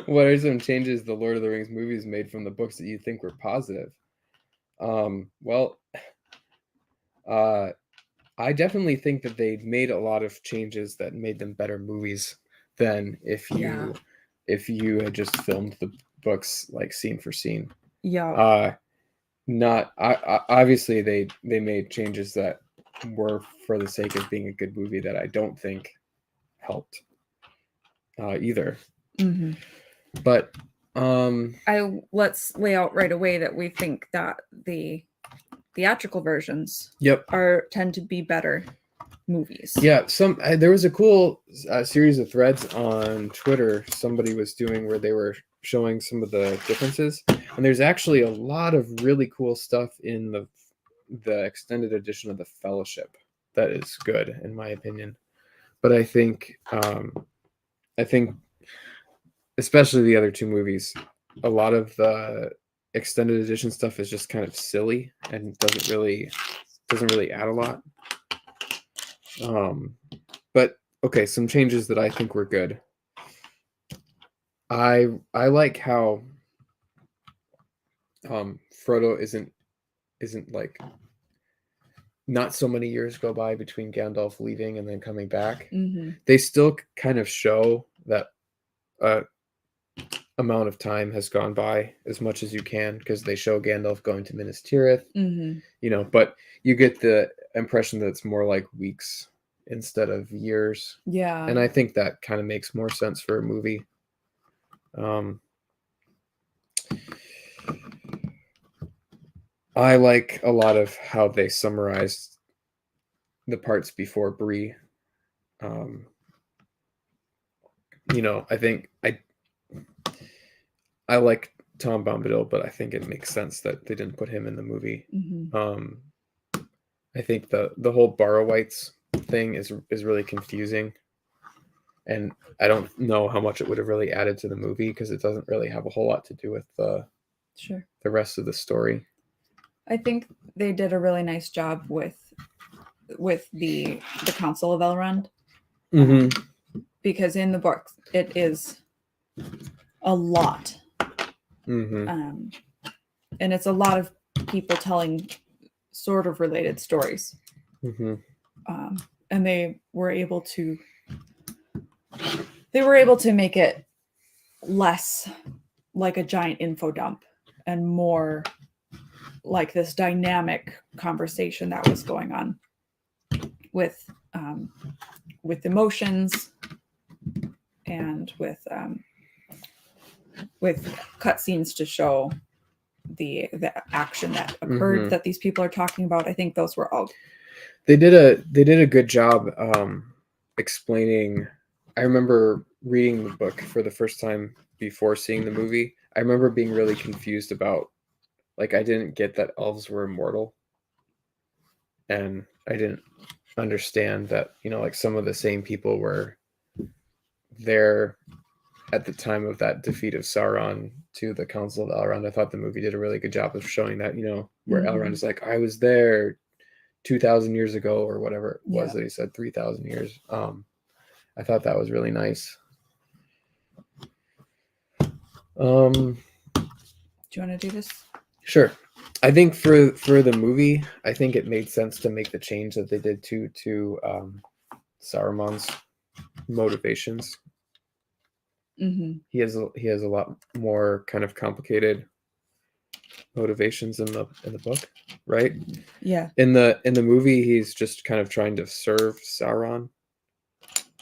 What are some changes the Lord of the Rings movies made from the books that you think were positive? Well, I definitely think that they made a lot of changes that made them better movies than Yeah. if you had just filmed the books like scene for scene. Yeah. Not obviously they made changes that were for the sake of being a good movie that I don't think helped either. Mm-hmm. But let's lay out right away that we think that the theatrical versions yep. tend to be better movies. Yeah, there was a cool series of threads on Twitter somebody was doing where they were showing some of the differences, and there's actually a lot of really cool stuff in the extended edition of The Fellowship that is good in my opinion. But I think especially the other two movies, a lot of the extended edition stuff is just kind of silly and doesn't really add a lot. But okay, some changes that I think were good. I like how Frodo isn't like not so many years go by between Gandalf leaving and then coming back. Mm-hmm. They still kind of show that amount of time has gone by as much as you can because they show Gandalf going to Minas Tirith, Mm-hmm. But you get the impression that it's more like weeks instead of years. Yeah. And I think that kind of makes more sense for a movie. I like a lot of how they summarized the parts before Bree. I think I like Tom Bombadil, but I think it makes sense that they didn't put him in the movie. Mm-hmm. I think the whole Borrowites thing is really confusing, and I don't know how much it would have really added to the movie because it doesn't really have a whole lot to do with the rest of the story. I think they did a really nice job with the Council of Elrond. Mm-hmm. Because in the books it is a lot. Mm-hmm. And it's a lot of people telling sort of related stories. Mm-hmm. And they were able to make it less like a giant info dump and more like this dynamic conversation that was going on with emotions and with cutscenes to show the action that occurred Mm-hmm. that these people are talking about. I think those were all. They did a good job explaining. I remember reading the book for the first time before seeing the movie. I remember being really confused about, like, I didn't get that elves were immortal, and I didn't understand that, like, some of the same people were there at the time of that defeat of Sauron to the Council of Elrond. I thought the movie did a really good job of showing that, where Elrond is like, I was there 2,000 years ago or whatever it was that he said, 3,000 years. I thought that was really nice. Do you want to do this? Sure. I think for the movie, I think it made sense to make the change that they did to Saruman's motivations. Mm-hmm. He has a lot more kind of complicated motivations in the book, right? Yeah. In the movie, he's just kind of trying to serve Sauron.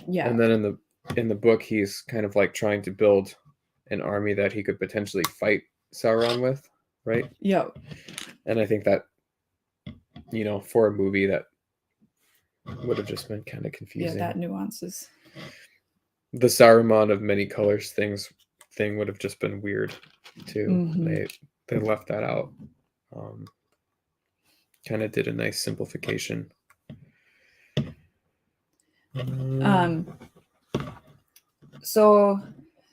Yeah. And then in the book, he's kind of like trying to build an army that he could potentially fight Sauron with, right? Yeah. And I think that, for a movie, that would have just been kind of confusing. Yeah, that nuances. The Saruman of many colors thing would have just been weird too. Mm-hmm. They left that out. Kind of did a nice simplification. So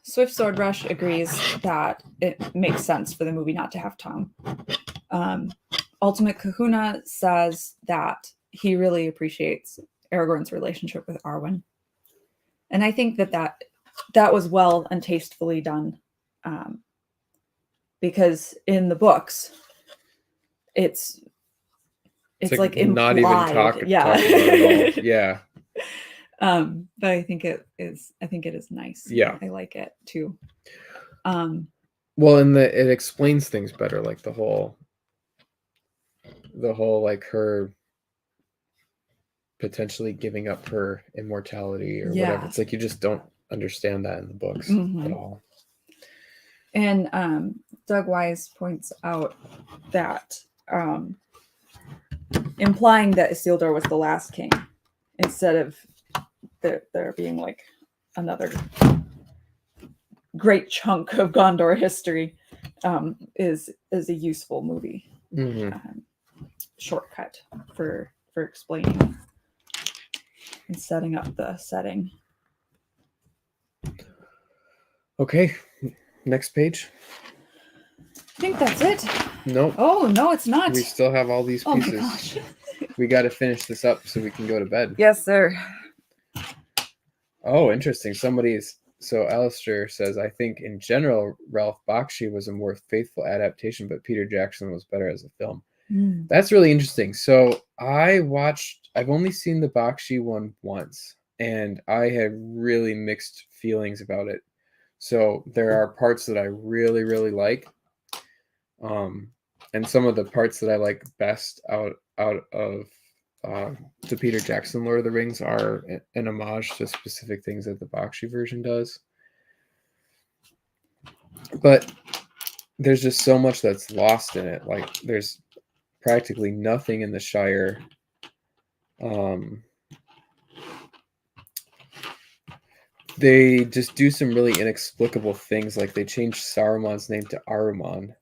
Swift Sword Rush agrees that it makes sense for the movie not to have Tom. Ultimate Kahuna says that he really appreciates Aragorn's relationship with Arwen. And I think that was well and tastefully done. Because in the books, it's it's like implied. not even talked yeah. about at all. Yeah. But I think it is nice. Yeah. I like it too. Well, and it explains things better, like the whole like her potentially giving up her immortality or whatever. It's like you just don't understand that in the books at all. And Doug Wise points out that implying that Isildur was the last king instead of there being like another great chunk of Gondor history is a useful movie shortcut for explaining and setting up the setting. Okay, next page. I think that's it. Nope. Oh no, it's not. We still have all these pieces. Oh my gosh. We got to finish this up so we can go to bed. Yes, sir. Oh, interesting. So Alistair says, I think in general, Ralph Bakshi was a more faithful adaptation, but Peter Jackson was better as a film. That's really interesting. So I've only seen the Bakshi one once, and I had really mixed feelings about it. So there are parts that I really, really like. And some of the parts that I like best out of the Peter Jackson Lord of the Rings are an homage to specific things that the Bakshi version does. But there's just so much that's lost in it. Like there's practically nothing in the Shire. They just do some really inexplicable things, like they changed Saruman's name to Aruman.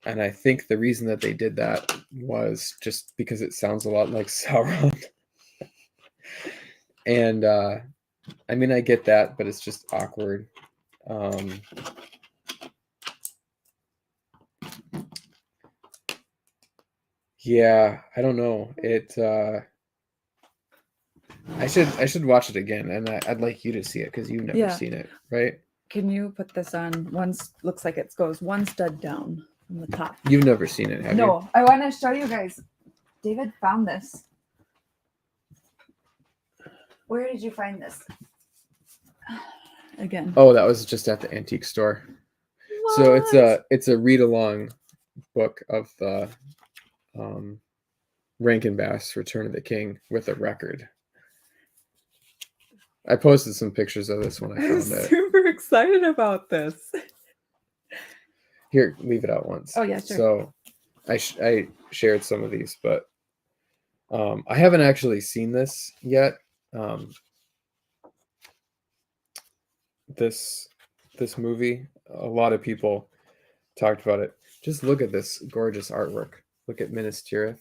And I think the reason that they did that was just because it sounds a lot like Sauron. And I mean, I get that, but it's just awkward. Yeah, I don't know. I should watch it again, and I'd like you to see it because you've never seen it, right? Can you put this on? Looks like it goes one stud down from the top. You've never seen it, have you? No, I want to show you guys. David found this. Where did you find this? Again. Oh, that was just at the antique store. What? So it's a read along book of the Rankin Bass Return of the King with a record. I posted some pictures of this when I found it. Super excited about this. Here, leave it out once. Oh yeah, sure. So I shared some of these, but I haven't actually seen this yet. This movie, a lot of people talked about it. Just look at this gorgeous artwork. Look at Minas Tirith.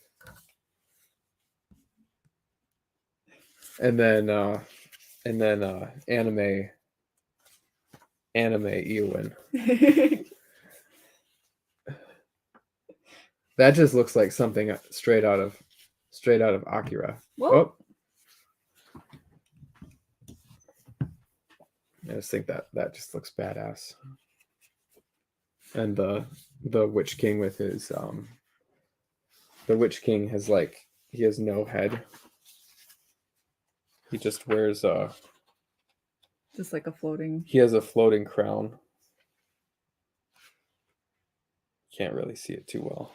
And then anime Eowyn. That just looks like something straight out of Akira. Whoa. Oh. I just think that just looks badass. And the Witch King with his the Witch King has he has no head. He just wears just like a floating. He has a floating crown. Can't really see it too well.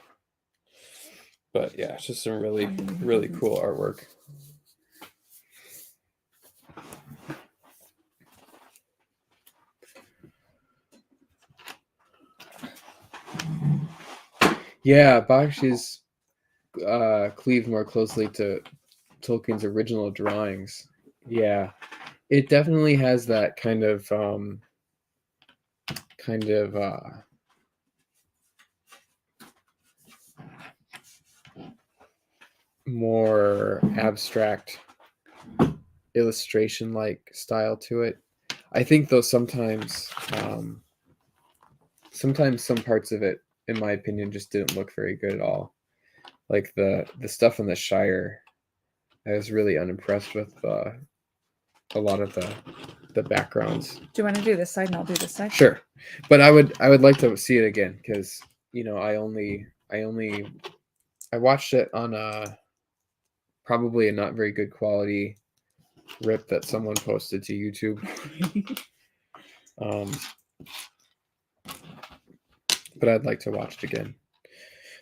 But yeah, it's just some really, really cool artwork. Yeah, Bakshi's cleaved more closely to Tolkien's original drawings. Yeah, it definitely has that kind of more abstract illustration-like style to it. I think though sometimes some parts of it, in my opinion, just didn't look very good at all. Like the stuff in the Shire, I was really unimpressed with a lot of the backgrounds. Do you want to do this side and I'll do this side? Sure, but I would like to see it again because I I watched it on probably a not very good quality rip that someone posted to YouTube. But I'd like to watch it again.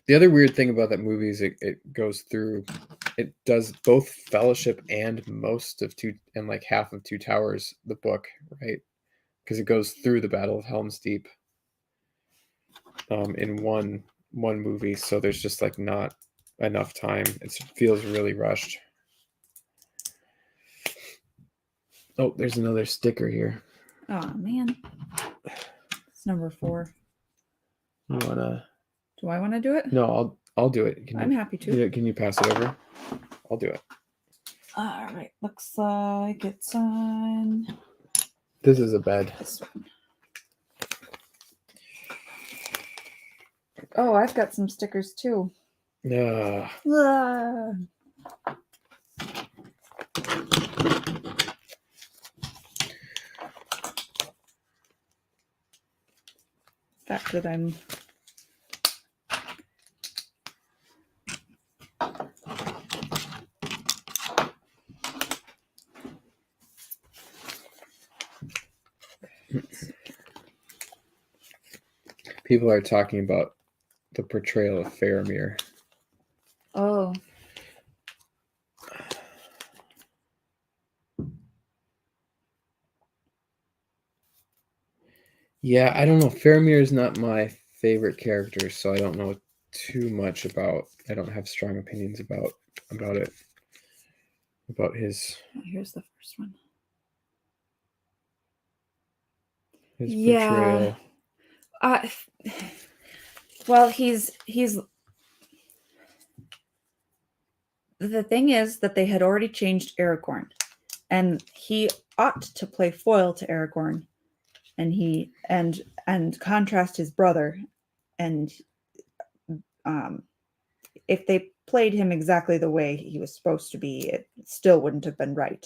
The other weird thing about that movie is it goes through, it does both Fellowship and most of and like half of Two Towers, the book, right? Because it goes through the Battle of Helm's Deep in one movie, so there's just like not enough time. It feels really rushed. Oh, there's another sticker here. Oh man, it's number 4. You wanna? Do I want to do it? No, I'll do it. I'm happy to. Can you pass it over? I'll do it. All right, looks like it's on This is a bed. this one. Oh, I've got some stickers too. Ah. The fact that I'm People are talking about the portrayal of Faramir. oh. Yeah, I don't know. Faramir is not my favorite character, so I don't know too much about. I don't have strong opinions about it. About his. Oh, here's the first one. His Yeah. portrayal. Well, he's the thing is that they had already changed Aragorn, and he ought to play foil to Aragorn, and he and contrast his brother, and if they played him exactly the way he was supposed to be, it still wouldn't have been right.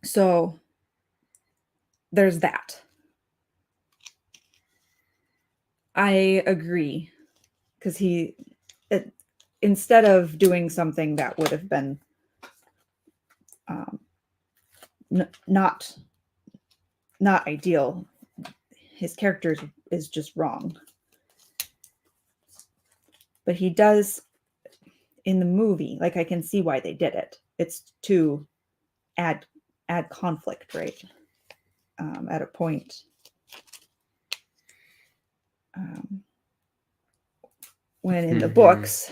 So there's that. I agree, because instead of doing something that would have been not ideal, his character is just wrong. But he does in the movie, like I can see why they did it. It's to add conflict, right? At a point. When in the books,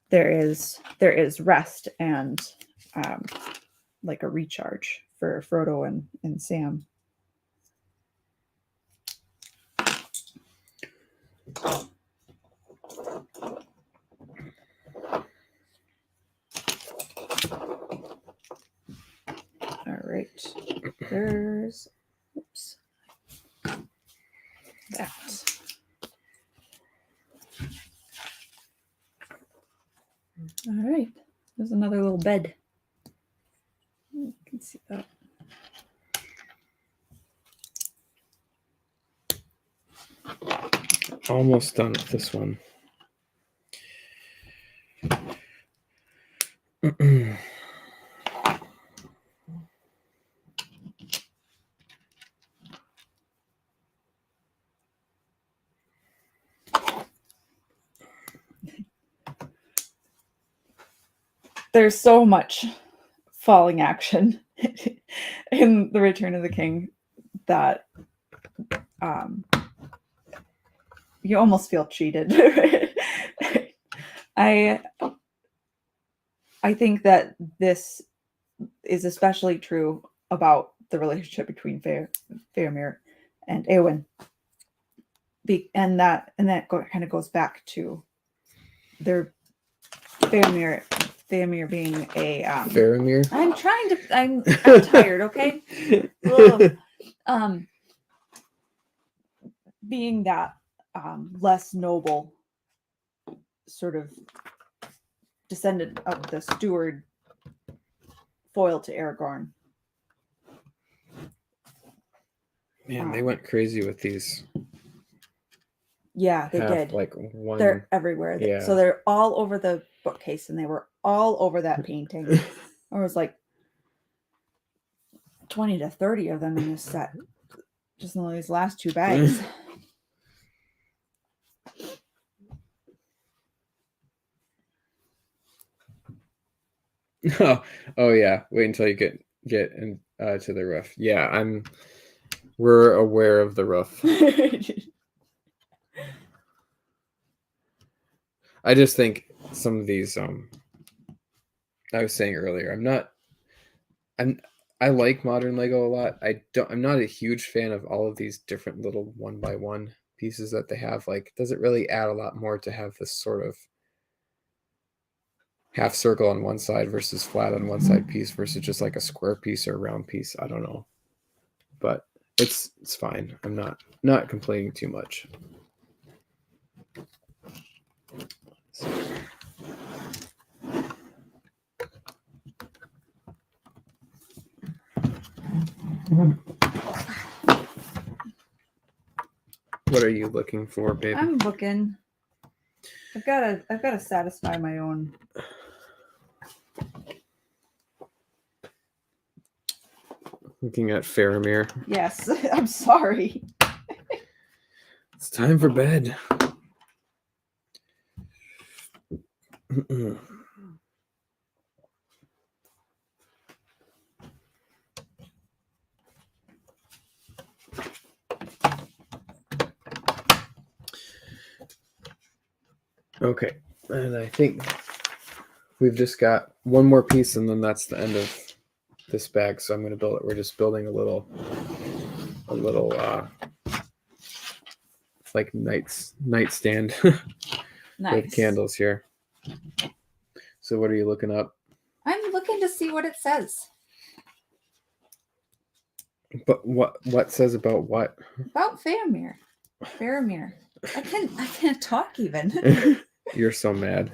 there is rest and like a recharge for Frodo and Sam. All right, there's that. All right, there's another little bed. You can see that. Almost done with this one. There's so much falling action in The Return of the King that you almost feel cheated. I think that this is especially true about the relationship between Faramir and Eowyn. And that kind of goes back to their Faramir being a Faramir. I'm tired, okay? Being that less noble sort of descendant of the steward foil to Aragorn. Man, they went crazy with these. Yeah, they did. Like one. They're everywhere. Yeah. So they're all over the bookcase, and they were all over that painting. There was like 20 to 30 of them in this set, just in these last 2 bags. Oh yeah. Wait until you get in to the roof. Yeah, we're aware of the roof. I just think some of these I was saying earlier, I like modern Lego a lot. I'm not a huge fan of all of these different little 1x1 pieces that they have. Like, does it really add a lot more to have this sort of half circle on one side versus flat on one side piece versus just like a square piece or a round piece? I don't know. But it's fine. I'm not complaining too much. What are you looking for, babe? I'm looking. I've got to satisfy my own. Looking at Faramir. Yes, I'm sorry. It's time for bed. Okay, and I think we've just got one more piece, and then that's the end of this bag. So I'm going to build it. We're just building a little like nightstand Nice. with candles here. So what are you looking up? I'm looking to see what it says. But what says about what? About Faramir. Faramir. I can't talk even. You're so mad.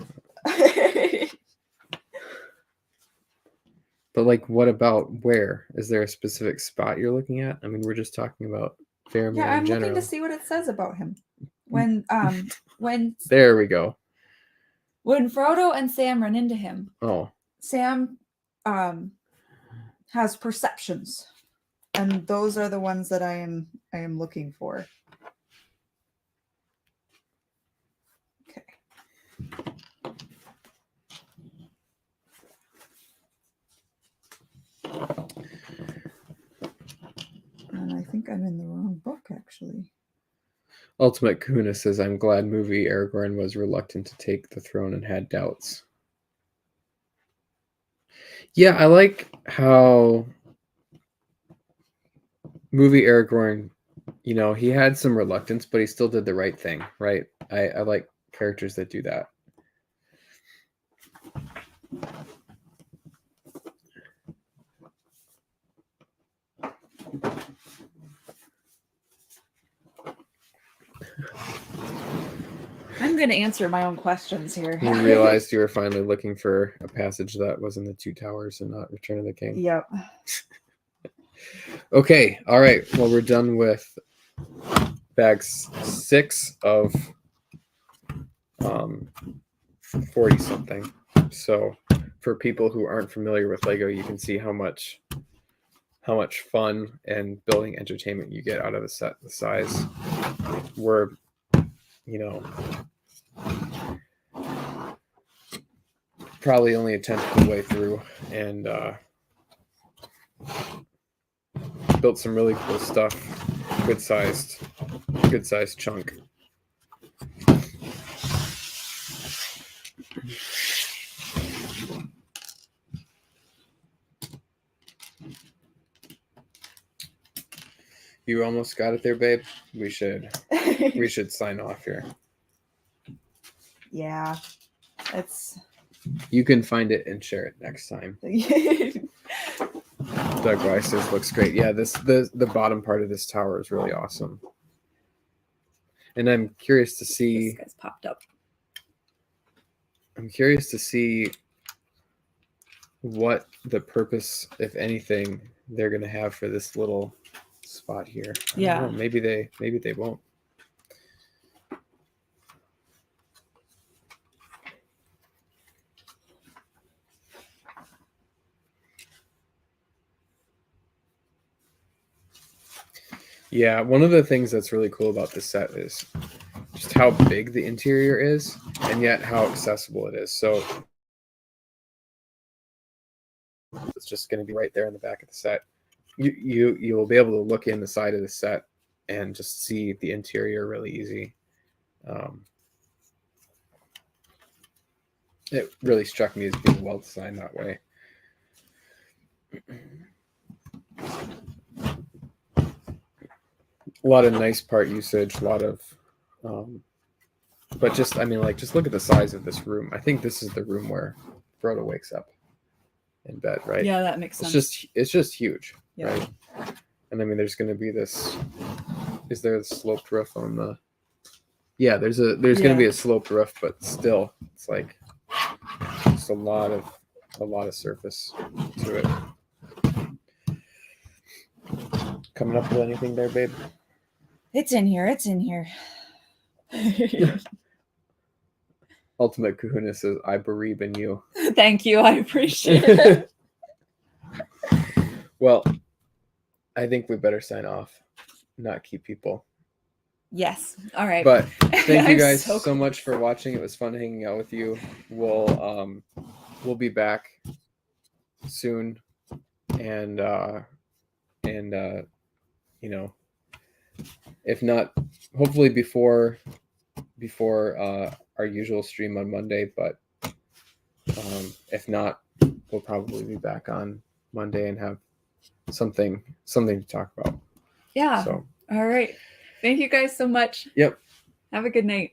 But like, what about where? Is there a specific spot you're looking at? I mean, we're just talking about Faramir Yeah, I'm in general. looking to see what it says about him. When There we go. When Frodo and Sam run into him, Oh, Sam has perceptions, and those are the ones that I am looking for. Okay. And I think I'm in the wrong book, actually. Ultimate Kuna says, I'm glad movie Aragorn was reluctant to take the throne and had doubts. Yeah, I like how movie Aragorn, he had some reluctance, but he still did the right thing, right? I like characters that do that. I'm going to answer my own questions here. You realized you were finally looking for a passage that was in the Two Towers and not Return of the King. Yep. Okay, all right. Well, we're done with bag 6 of 40 something. So for people who aren't familiar with Lego, you can see how much fun and building entertainment you get out of a set the size. We're probably only a tenth of the way through, and built some really cool stuff. Good sized chunk. You almost got it there, babe. We should sign off here. Yeah, it's. You can find it and share it next time. Doug Weiss says looks great. Yeah, the bottom part of this tower is really awesome. And I'm curious to see. This guy's popped up. I'm curious to see what the purpose, if anything, they're going to have for this little spot here. I don't Yeah. know, maybe they won't. Yeah, one of the things that's really cool about this set is just how big the interior is and yet how accessible it is. So it's just going to be right there in the back of the set. You will be able to look in the side of the set and just see the interior really easy. It really struck me as being well designed that way. A lot of nice part usage, a lot of but just, I mean, like, just look at the size of this room. I think this is the room where Frodo wakes up in bed, right? Yeah, that makes sense. It's just huge, Yeah. right? And I mean, there's going to be this. Is there a sloped roof on the? Yeah, there's going to be a sloped roof, but still, it's like just a lot of surface to it. Coming up with anything there, babe? It's in here. It's in here. Ultimate Kahuna says, "I believe in you." Thank you. I appreciate it. Well, I think we better sign off, not keep people. Yes. All right. But thank you I'm guys so so much for watching. It was fun hanging out with you. We'll be back soon, and you know, if not, hopefully before our usual stream on Monday. But if not, we'll probably be back on Monday and have something to talk about. Yeah. So All right. Thank you guys so much. Yep. Have a good night.